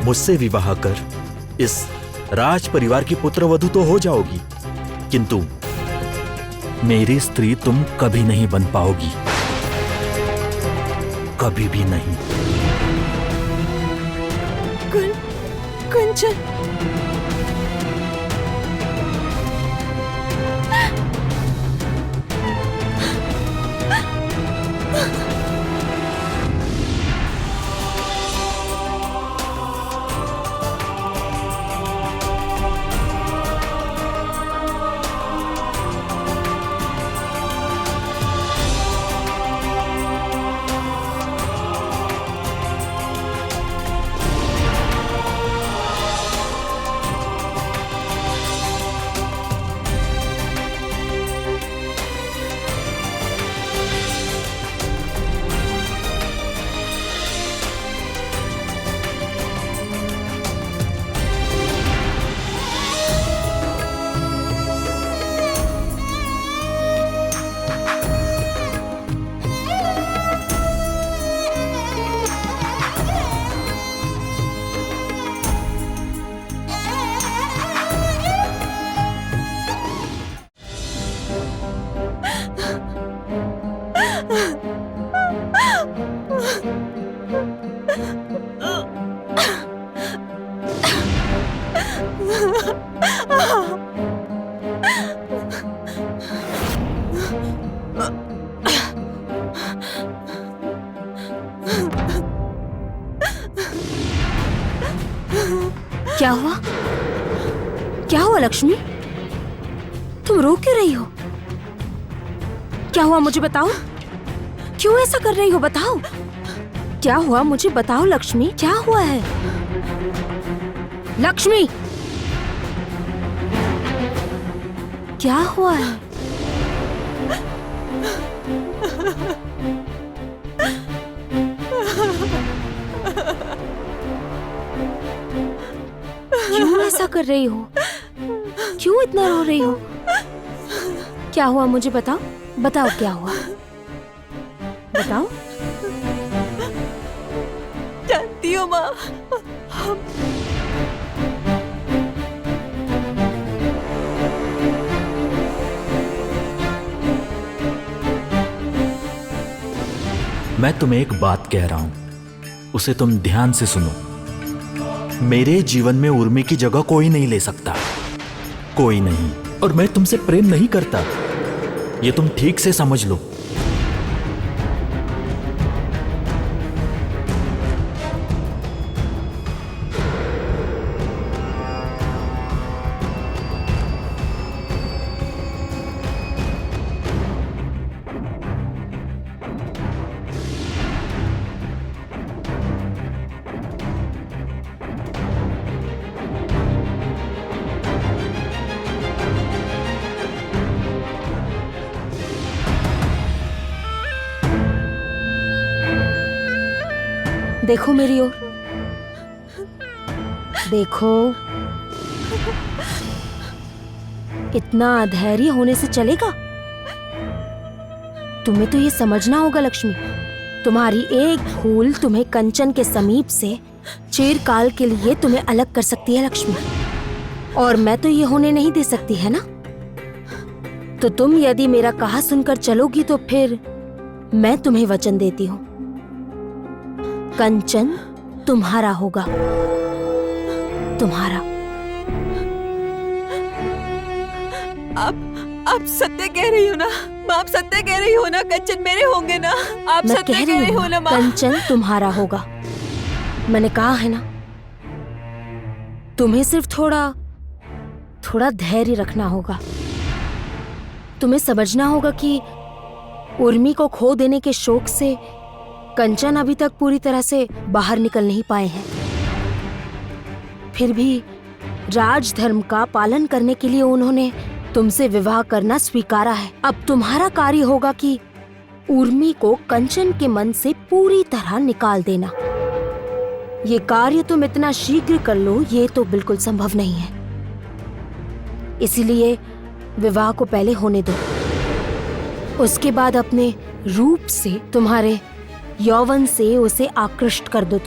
मुझसे विवाह कर इस राज परिवार की पुत्रवधू तो हो जाओगी, किंतु मेरी स्त्री तुम कभी नहीं बन पाओगी, कभी भी नहीं। कंचन, क्या हुआ? क्या हुआ लक्ष्मी? तुम रो क्यों रही हो? क्या हुआ मुझे बताओ? क्यों ऐसा कर रही हो बताओ? क्या हुआ मुझे बताओ लक्ष्मी, क्या हुआ है? लक्ष्मी, क्या हुआ है? क्यों ऐसा कर रही हो? क्यों इतना रो रही हो? क्या हुआ मुझे बताओ, बताओ क्या हुआ, बताओ। जानती हो माँ, मैं तुम्हें एक बात कह रहा हूं, उसे तुम ध्यान से सुनो। मेरे जीवन में उर्मी की जगह कोई नहीं ले सकता, कोई नहीं। और मैं तुमसे प्रेम नहीं करता, ये तुम ठीक से समझ लो। देखो मेरी ओर, देखो। इतना अधैर्य होने से चलेगा? तुम्हें तो ये समझना होगा लक्ष्मी, तुम्हारी एक भूल तुम्हें कंचन के समीप से चिरकाल के लिए तुम्हें अलग कर सकती है लक्ष्मी, और मैं तो ये होने नहीं दे सकती, है ना? तो तुम यदि मेरा कहा सुनकर चलोगी तो फिर मैं तुम्हें वचन देती हूँ, कंचन तुम्हारा होगा, तुम्हारा। आप सत्य कह रही हो ना माँ? आप सत्य कह रही हो ना? कंचन मेरे होंगे ना? आप मैं सत्य कह कह रही रही हो हूँ ना माँ? कंचन तुम्हारा होगा, मैंने कहा है ना। तुम्हें सिर्फ थोड़ा धैर्य रखना होगा। तुम्हें समझना होगा कि उर्मी को खो देने के शोक से कंचन अभी तक पूरी तरह से बाहर निकल नहीं पाए हैं। फिर भी राजधर्म का पालन करने के लिए उन्होंने तुमसे विवाह करना स्वीकारा है। अब तुम्हारा कार्य होगा कि उर्मी को कंचन के मन से पूरी तरह निकाल देना। ये कार्य तुम इतना शीघ्र कर लो, ये तो बिल्कुल संभव नहीं है। इसीलिए विवाह को पहले होने दो, उसके बाद अपने रूप से, तुम्हारे यौवन से उसे आकृष्ट कर दो।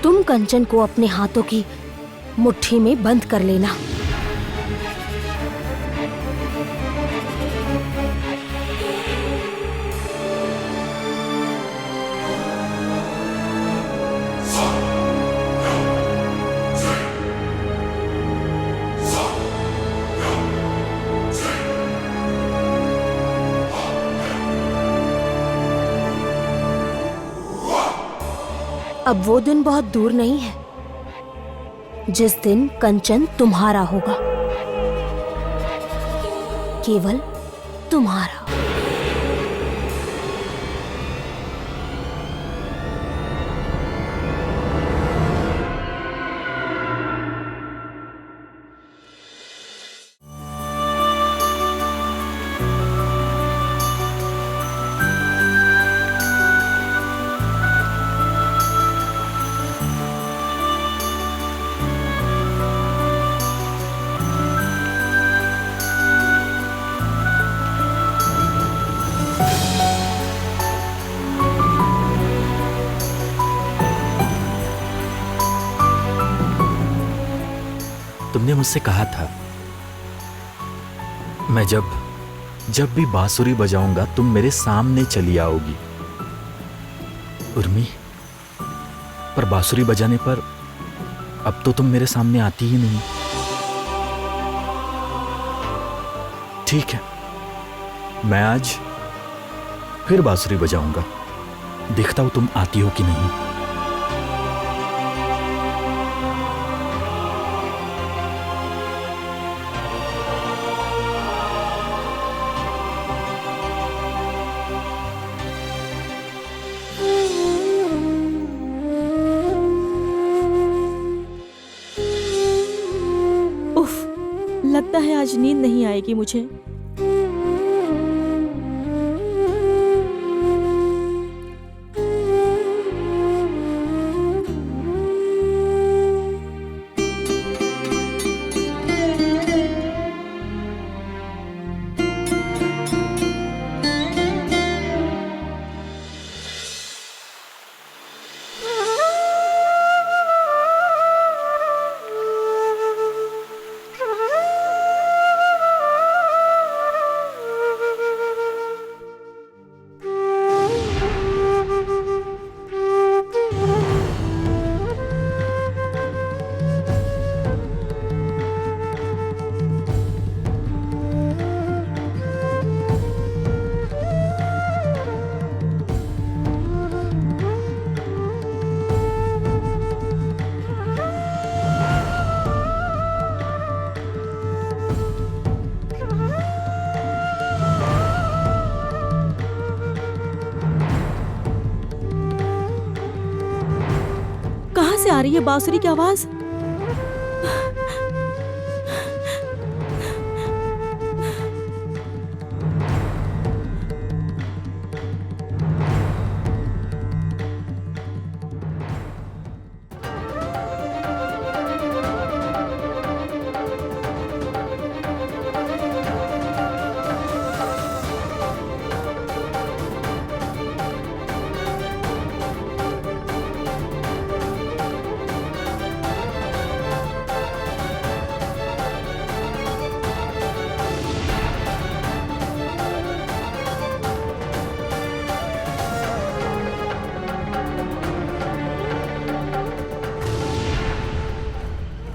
तुम कंचन को अपने हाथों की मुट्ठी में बंद कर लेना। अब वो दिन बहुत दूर नहीं है जिस दिन कंचन तुम्हारा होगा, केवल तुम्हारा। तुमने मुझसे कहा था मैं जब भी बांसुरी बजाऊंगा तुम मेरे सामने चली आओगी। उर्मी, पर बांसुरी बजाने पर अब तो तुम मेरे सामने आती ही नहीं। ठीक है, मैं आज फिर बांसुरी बजाऊंगा, देखता हूं तुम आती हो कि नहीं। लगता है आज नींद नहीं आएगी मुझे। से आ रही है बांसुरी की आवाज?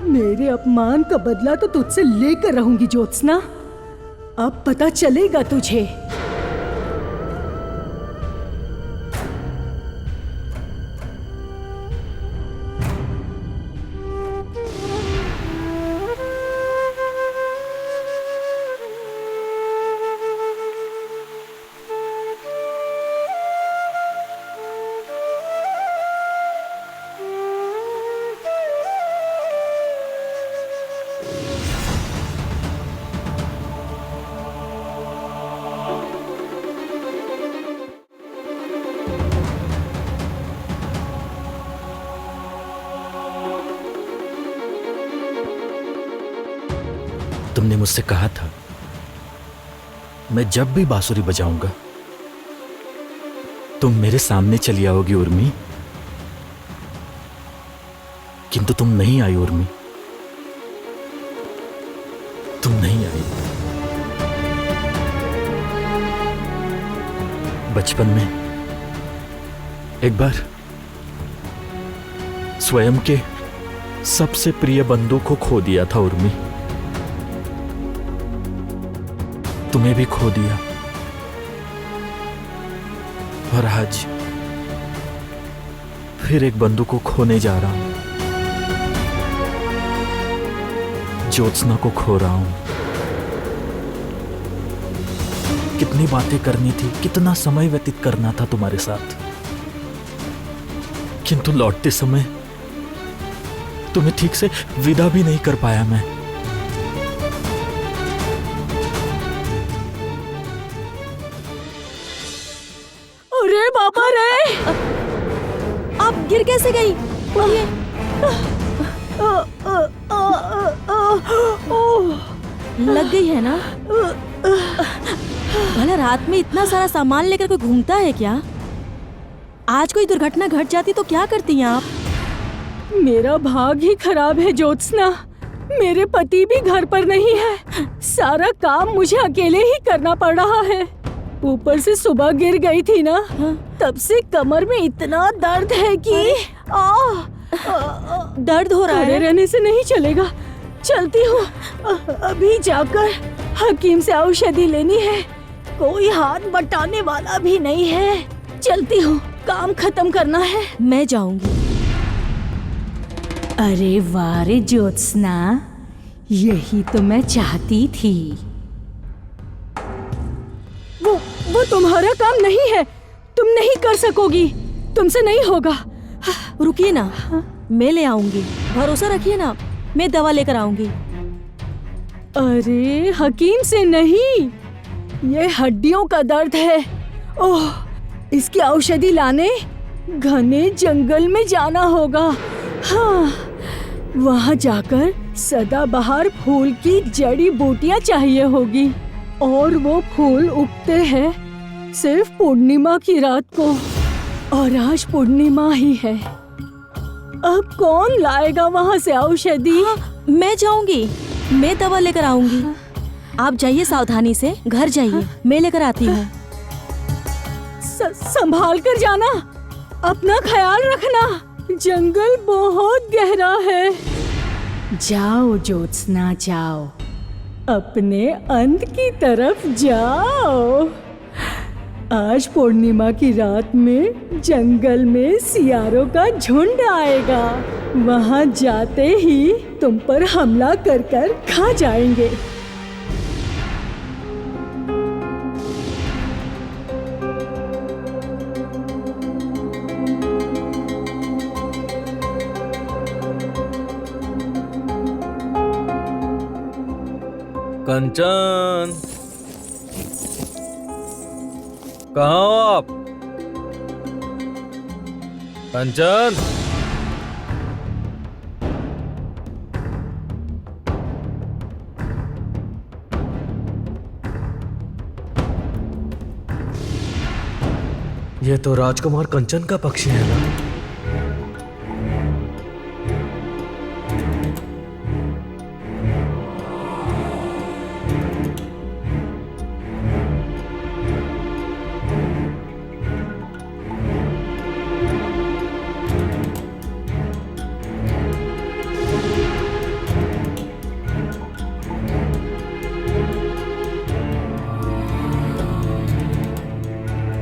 मेरे अपमान का बदला तो तुझसे लेकर रहूंगी ज्योत्सना। अब पता चलेगा तुझे। तुमने मुझसे कहा था मैं जब भी बांसुरी बजाऊंगा तुम मेरे सामने चली आओगी उर्मी, किंतु तुम नहीं आई उर्मी, तुम नहीं आई। बचपन में एक बार स्वयं के सबसे प्रिय बंधु को खो दिया था उर्मी, तुम्हें भी खो दिया। और आज फिर एक बंधु को खोने जा रहा हूं, ज्योत्सना को खो रहा हूं। कितनी बातें करनी थी, कितना समय व्यतीत करना था तुम्हारे साथ, किंतु लौटते समय तुम्हें ठीक से विदा भी नहीं कर पाया मैं। अरे बाबा रे, आप गिर कैसे गई? लग गई है ना? भला रात में इतना सारा सामान लेकर कोई घूमता है क्या? आज कोई दुर्घटना घट जाती तो क्या करती हैं आप? मेरा भाग ही खराब है ज्योत्सना। मेरे पति भी घर पर नहीं है, सारा काम मुझे अकेले ही करना पड़ रहा है। ऊपर से सुबह गिर गई थी ना, तब से कमर में इतना दर्द है कि दर्द हो रहा खड़े है। रहने से नहीं चलेगा, चलती हूँ। अभी जाकर हकीम से औषधि लेनी है। कोई हाथ बटाने वाला भी नहीं है। चलती हूँ, काम खत्म करना है। मैं जाऊंगी। अरे वाह रे ज्योत्सना, यही तो मैं चाहती थी। वो तुम्हारा काम नहीं है, तुम नहीं कर सकोगी, तुमसे नहीं होगा। रुकिए ना, मैं ले आऊंगी, भरोसा रखिए ना, मैं दवा लेकर आऊंगी। अरे हकीम से नहीं, ये हड्डियों का दर्द है। ओह, इसकी औषधि लाने घने जंगल में जाना होगा। हाँ, वहाँ जाकर सदाबहार फूल की जड़ी बूटियाँ चाहिए होगी, और वो फूल उगते हैं सिर्फ पूर्णिमा की रात को, और आज पूर्णिमा ही है। अब कौन लाएगा वहाँ से औषधि? मैं जाऊंगी, मैं दवा लेकर आऊंगी। आप जाइए, सावधानी से घर जाइए, मैं लेकर आती हूँ। संभाल कर जाना, अपना ख्याल रखना, जंगल बहुत गहरा है। जाओ ज्योत्सना, जाओ, अपने अंत की तरफ जाओ। आज पूर्णिमा की रात में जंगल में सियारों का झुंड आएगा। वहां जाते ही तुम पर हमला कर कर खा जाएंगे। कंचन, कहाँ हो आप? कंचन, ये तो राजकुमार कंचन का पक्षी है ना?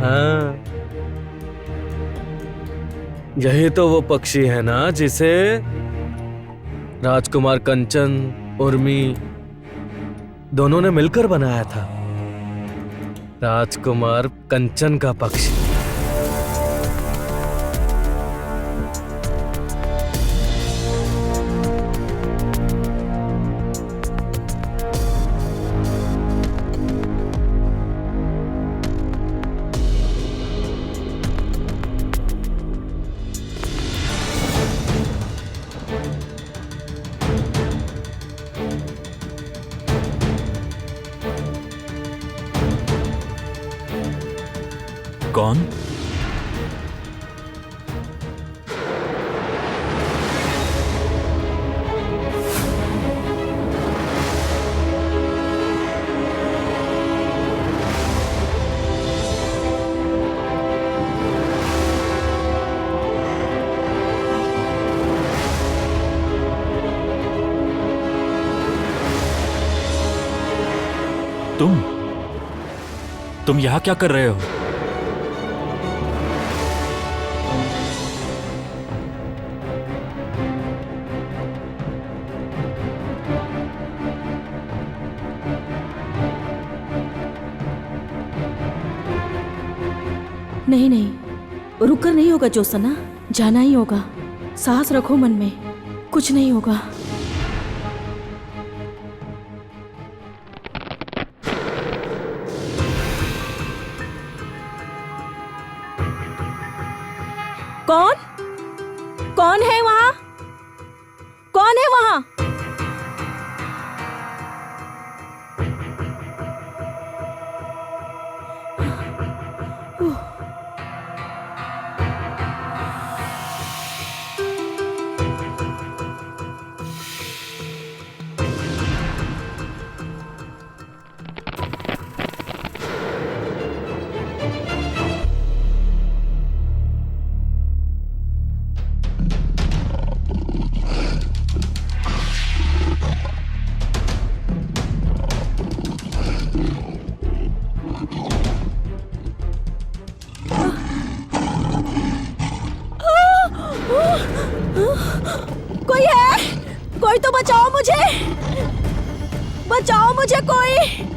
हाँ, यही तो वो पक्षी है ना जिसे राजकुमार कंचन, उर्मी दोनों ने मिलकर बनाया था। राजकुमार कंचन का पक्षी। कौन? तुम यहां क्या कर रहे हो? नहीं नहीं, रुककर नहीं होगा ज्योत्सना, जाना ही होगा। साहस रखो मन में, कुछ नहीं होगा। कौन? कौन है वहां? कौन है वहां? कोई है? कोई तो बचाओ मुझे, बचाओ मुझे कोई।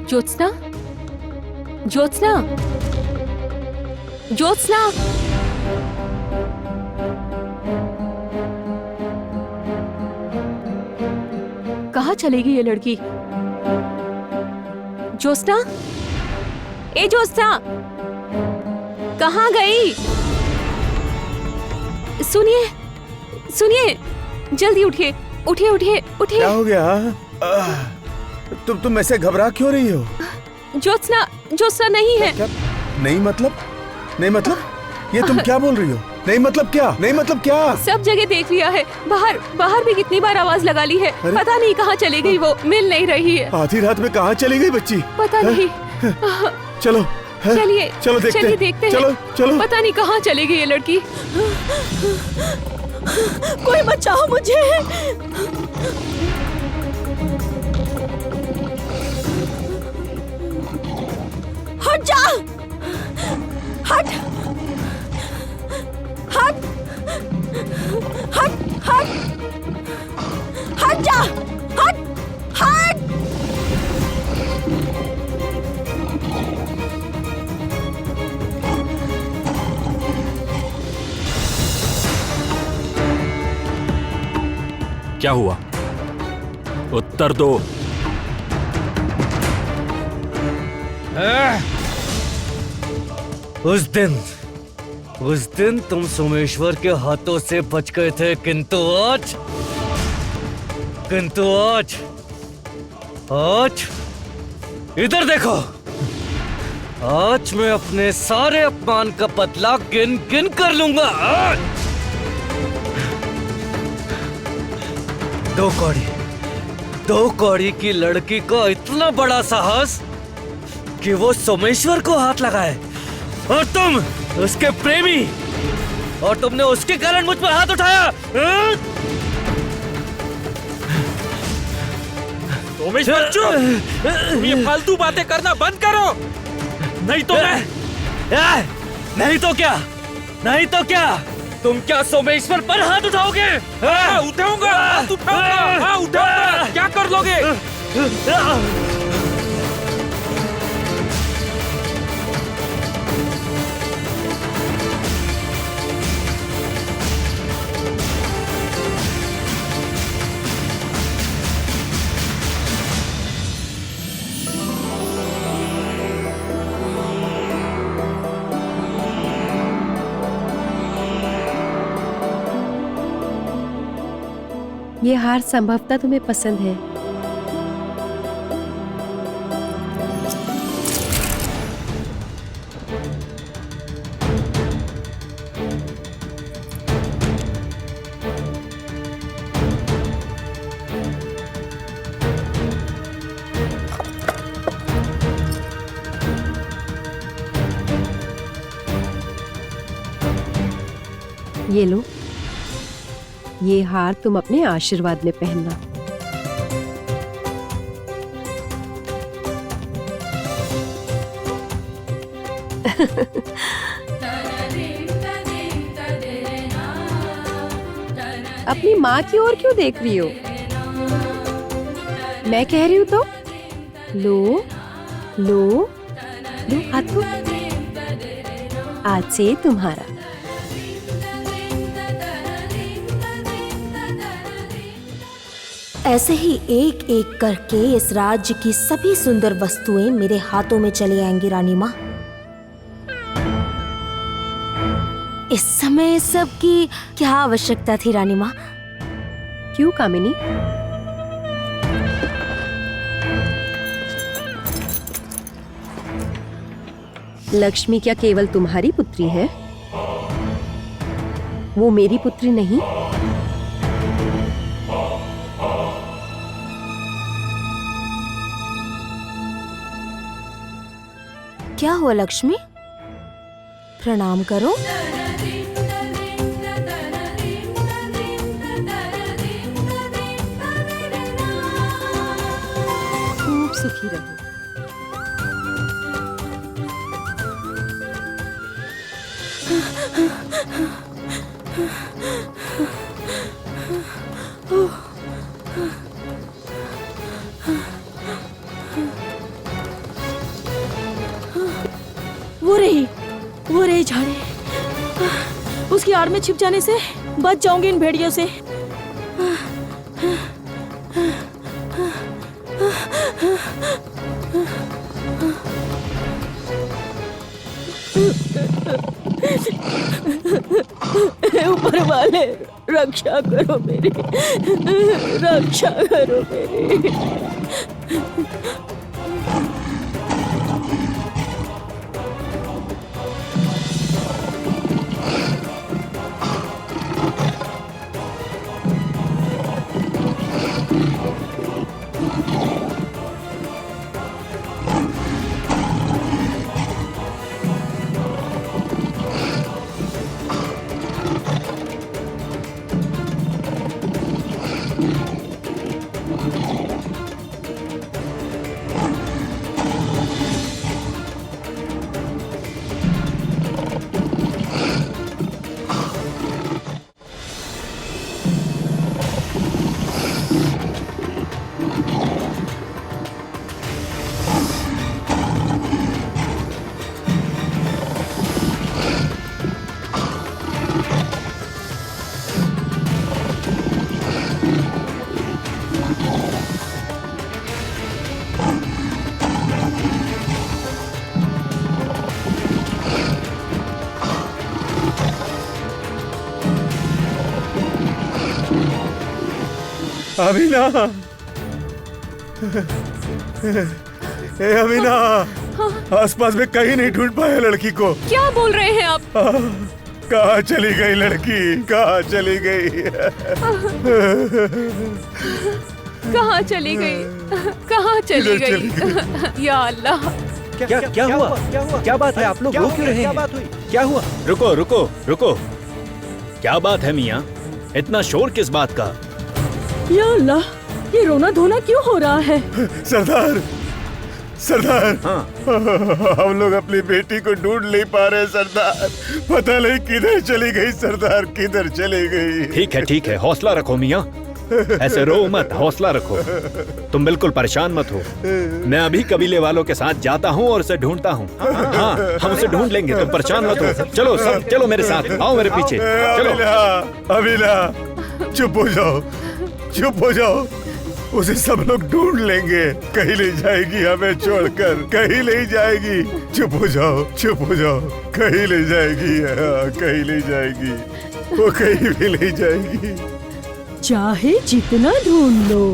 ज्योत्सना, ज्योत्सना, ज्योत्सना। कहाँ चलेगी ये लड़की? ज्योत्सना, ए ज्योत्सना, कहाँ गई? सुनिए, सुनिए, जल्दी उठिए, उठिए, उठिए, उठिए। क्या हो गया? तुम ऐसे घबरा क्यों रही हो? ज्योत्सना, ज्योत्सना नहीं है। क्या? नहीं मतलब? नहीं मतलब? ये तुम क्या बोल रही हो? नहीं मतलब क्या? नहीं मतलब क्या? सब जगह देख लिया है, बाहर भी कितनी बार आवाज लगा ली है। पता नहीं कहाँ चली गई, वो मिल नहीं रही है। आधी रात में कहाँ चली गई बच्ची? पता नहीं। चलो चलिए, चलो देखते हैं। चलो, चलो। पता नहीं कहाँ चली गई ये लड़की। कोई बचाओ मुझे। हट जा, हट, हट, हट, हट, हट जा, हट, हट। क्या हुआ? उत्तर दो। उस दिन तुम सोमेश्वर के हाथों से बच गए थे, किंतु आज इधर देखो। आज मैं अपने सारे अपमान का बदला गिन गिन कर लूंगा। दो कौड़ी की लड़की को इतना बड़ा साहस कि वो सोमेश्वर को हाथ लगाए, और तुम उसके प्रेमी, और तुमने उसके कारण मुझ पर हाथ उठाया। सोमेश्वर चुप! तुम ये फालतू बातें करना बंद करो, नहीं तो मैं। नहीं तो क्या? तुम क्या सोमेश्वर पर हाथ उठाओगे? उठाऊंगा, हाथ उठाऊंगा, हाँ उठाऊंगा। क्या कर लोगे? ये हार संभवतः तुम्हें पसंद है। ये लो, ये हार तुम अपने आशीर्वाद में पहनना। अपनी माँ की ओर क्यों देख रही हो? मैं कह रही हूँ तो लो लो लो, हाथ लो। आज से तुम्हारा। ऐसे ही एक एक करके इस राज्य की सभी सुंदर वस्तुएं मेरे हाथों में चली आएंगी रानी माँ। इस समय सब की क्या आवश्यकता थी रानी माँ? क्यों कामिनी? लक्ष्मी क्या केवल तुम्हारी पुत्री है? वो मेरी पुत्री नहीं? क्या हुआ लक्ष्मी? प्रणाम करो। खूब सुखी रहो। वो रही झाड़ी। उसकी आड़ में छिप जाने से बच जाऊंगी इन भेड़ियों से। ऊपर वाले रक्षा करो मेरी, रक्षा करो मेरी। अमीना, ए अमीना, आसपास में कहीं नहीं ढूंढ पाया लड़की को। क्या बोल रहे हैं आप? कहाँ चली गई लड़की? कहाँ चली गई? कहाँ चली गई? कहाँ चली गई? या अल्लाह! क्या हुआ? क्या बात है? आप लोग रो क्यों रहे हैं? क्या बात हुई? क्या हुआ? रुको रुको रुको, क्या बात है मियाँ? इतना शोर किस बात का? या अल्लाह, ये रोना धोना क्यों हो रहा है? सरदार, सरदार, हाँ। हम लोग अपनी बेटी को ढूंढ नहीं पा रहे सरदार। पता नहीं किधर चली गई सरदार, किधर चली गई। ठीक है, हौसला रखो मियाँ, ऐसे रो मत, हौसला रखो। तुम बिल्कुल परेशान मत हो, मैं अभी कबीले वालों के साथ जाता हूँ और उसे ढूंढता हूँ। हाँ, हम उसे ढूंढ लेंगे, तुम परेशान मत हो। चलो सब, चलो मेरे साथ, आओ मेरे पीछे, चलो। अमीना, चुप हो जाओ, चुप हो जाओ। उसे सब लोग ढूंढ लेंगे, कहीं नहीं जाएगी हमें छोड़कर, कहीं नहीं जाएगी। चुप हो जाओ, चुप हो जाओ, कहीं नहीं जाएगी, कहीं नहीं जाएगी, वो कहीं भी नहीं जाएगी। चाहे जितना ढूंढ लो,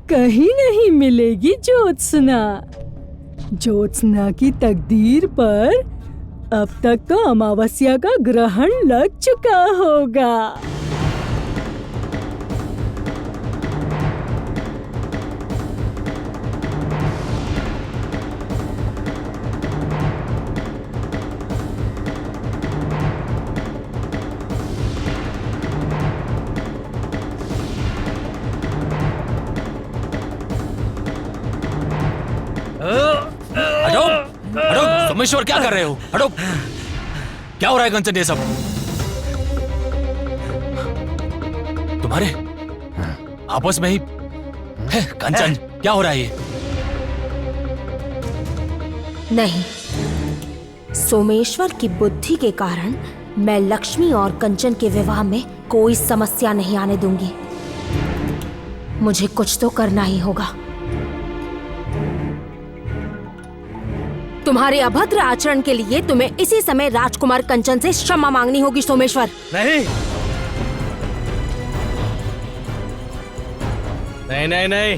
कहीं नहीं मिलेगी ज्योत्सना। ज्योत्सना की तकदीर पर अब तक तो अमावस्या का ग्रहण लग चुका होगा। सोमेश्वर, क्या कर रहे हो? हटो! क्या हो रहा है कंचन ये सब? तुम्हारे आपस में ही है? कंचन, क्या हो रहा है ये? नहीं, सोमेश्वर की बुद्धि के कारण मैं लक्ष्मी और कंचन के विवाह में कोई समस्या नहीं आने दूंगी। मुझे कुछ तो करना ही होगा। तुम्हारे अभद्र आचरण के लिए तुम्हें इसी समय राजकुमार कंचन से क्षमा मांगनी होगी सोमेश्वर। नहीं नहीं नहीं नहीं,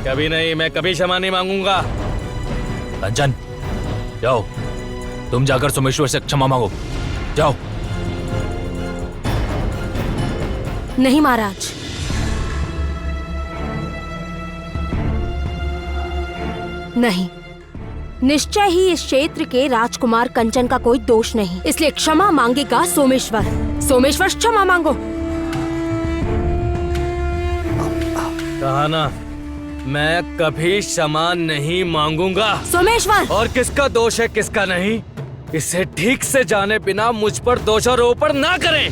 कभी नहीं, मैं कभी क्षमा नहीं मांगूंगा। कंचन, जाओ, तुम जाकर सोमेश्वर से क्षमा मांगो, जाओ। नहीं महाराज, नहीं, निश्चय ही इस क्षेत्र के राजकुमार कंचन का कोई दोष नहीं, इसलिए क्षमा मांगेगा सोमेश्वर। सोमेश्वर, क्षमा मांगो। कहा ना, मैं कभी क्षमा नहीं मांगूंगा। सोमेश्वर! और किसका दोष है किसका नहीं, इसे ठीक से जाने बिना मुझ पर दोषारोपण ना करें।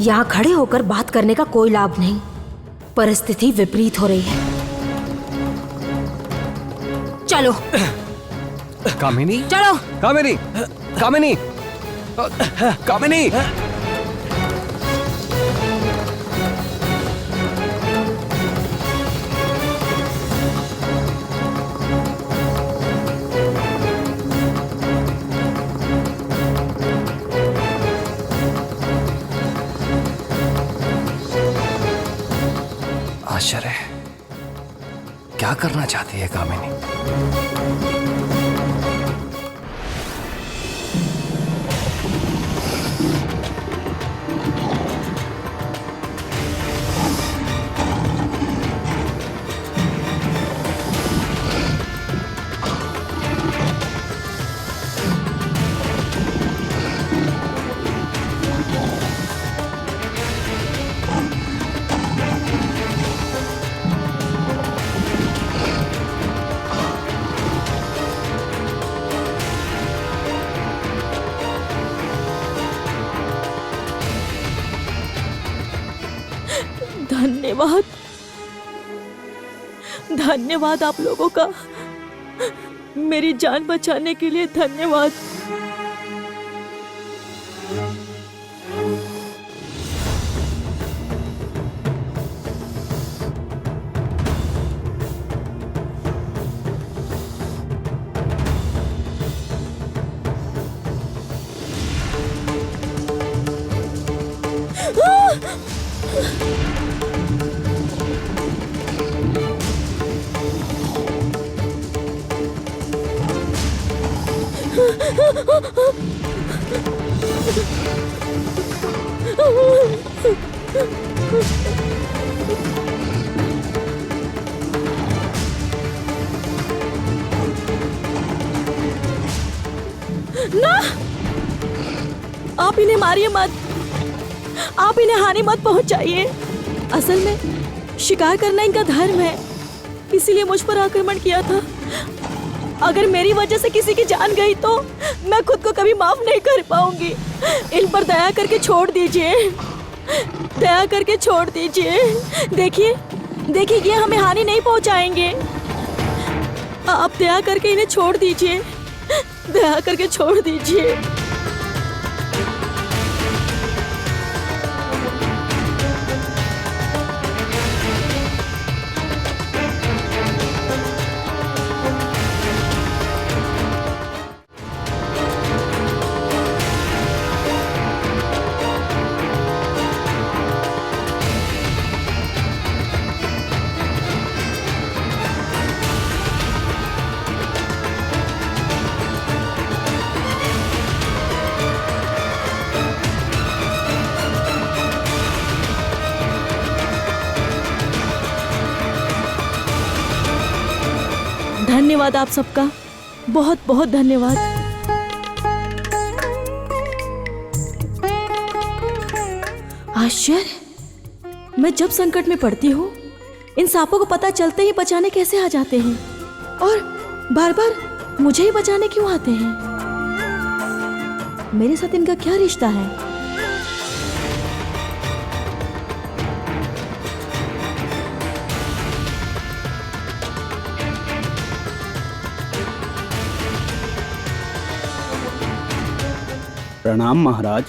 यहाँ खड़े होकर बात करने का कोई लाभ नहीं, परिस्थिति विपरीत हो रही है। चलो कामिनी, चलो। कामिनी, कामिनी, कामिनी। आश्चर्य है, क्या करना चाहती है कामिनी? धन्यवाद, धन्यवाद आप लोगों का, मेरी जान बचाने के लिए धन्यवाद। ना, आप इन्हें मारिए मत, आप इन्हें हानि मत पहुंचाइए। असल में शिकार करना इनका धर्म है, इसीलिए मुझ पर आक्रमण किया था। अगर मेरी वजह से किसी की जान गई तो मैं खुद को कभी माफ नहीं कर पाऊंगी। इन पर दया करके छोड़ दीजिए, दया करके छोड़ दीजिए। देखिए देखिए, ये हमें हानि नहीं पहुंचाएंगे। आप दया करके इन्हें छोड़ दीजिए, दया करके छोड़ दीजिए। धन्यवाद आप सबका, बहुत बहुत धन्यवाद। आश्चर्य, मैं जब संकट में पड़ती हूँ इन सांपों को पता चलते ही बचाने कैसे आ जाते हैं, और बार बार मुझे ही बचाने क्यों आते हैं? मेरे साथ इनका क्या रिश्ता है? प्रणाम महाराज।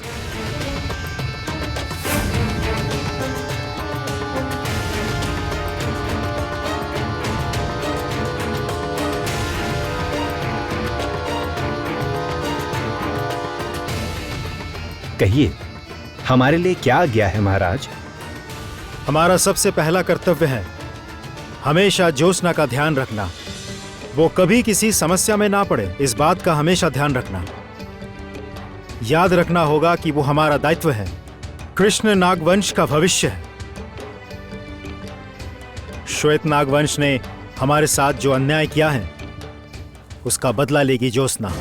कहिए, हमारे लिए क्या आज्ञा है महाराज? हमारा सबसे पहला कर्तव्य है हमेशा ज्योत्सना का ध्यान रखना। वो कभी किसी समस्या में ना पड़े, इस बात का हमेशा ध्यान रखना। याद रखना होगा कि वो हमारा दायित्व है। कृष्ण नागवंश का भविष्य है। श्वेत नागवंश ने हमारे साथ जो अन्याय किया है उसका बदला लेगी ज्योत्सना।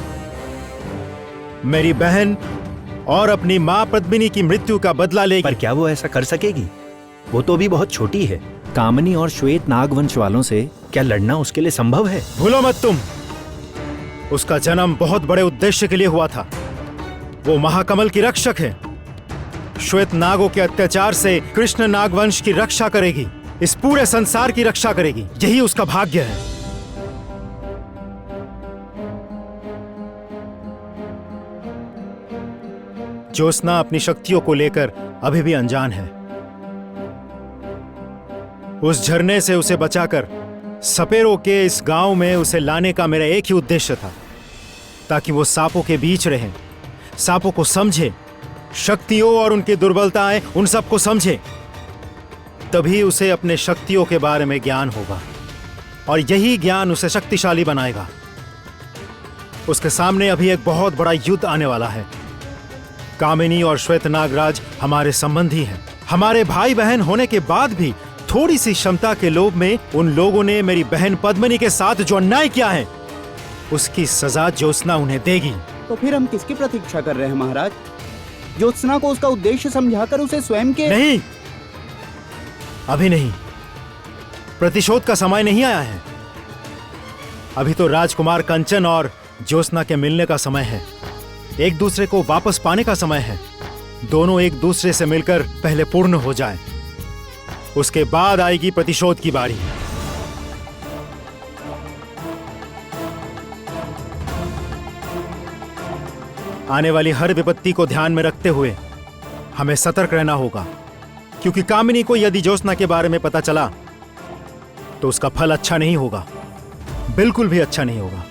मेरी बहन और अपनी मां पद्मिनी की मृत्यु का बदला लेगी। पर क्या वो ऐसा कर सकेगी? वो तो अभी बहुत छोटी है। कामिनी और श्वेत नागवंश वालों से क्या लड़ना उसके लिए संभव है? भूलो मत तुम, उसका जन्म बहुत बड़े उद्देश्य के लिए हुआ था। वो महाकमल की रक्षक है। श्वेत नागों के अत्याचार से कृष्ण नागवंश की रक्षा करेगी, इस पूरे संसार की रक्षा करेगी। यही उसका भाग्य है। ज्योत्सना अपनी शक्तियों को लेकर अभी भी अनजान है। उस झरने से उसे बचाकर सपेरों के इस गांव में उसे लाने का मेरा एक ही उद्देश्य था, ताकि वो सांपों के बीच रहे, सांपों को समझे, शक्तियों और उनकी दुर्बलताएं उन सबको समझे। तभी उसे अपने शक्तियों के बारे में ज्ञान होगा और यही ज्ञान उसे शक्तिशाली बनाएगा। उसके सामने अभी एक बहुत बड़ा युद्ध आने वाला है। कामिनी और श्वेत नागराज हमारे संबंधी हैं। हमारे भाई बहन होने के बाद भी थोड़ी सी क्षमता के लोभ में उन लोगों ने मेरी बहन पद्मिनी के साथ जो अन्याय किया है उसकी सजा ज्योत्सना उन्हें देगी। तो फिर हम किसकी प्रतीक्षा कर रहे हैं महाराज? ज्योत्सना को उसका उद्देश्य समझाकर उसे स्वयं के... नहीं, अभी नहीं। प्रतिशोध का समय नहीं आया है। अभी तो राजकुमार कंचन और ज्योत्सना के मिलने का समय है। एक दूसरे को वापस पाने का समय है। दोनों एक दूसरे से मिलकर पहले पूर्ण हो जाएं। उसके बाद आएगी प्रतिशोध की बारी। आने वाली हर विपत्ति को ध्यान में रखते हुए हमें सतर्क रहना होगा, क्योंकि कामिनी को यदि ज्योत्सना के बारे में पता चला तो उसका फल अच्छा नहीं होगा, बिल्कुल भी अच्छा नहीं होगा।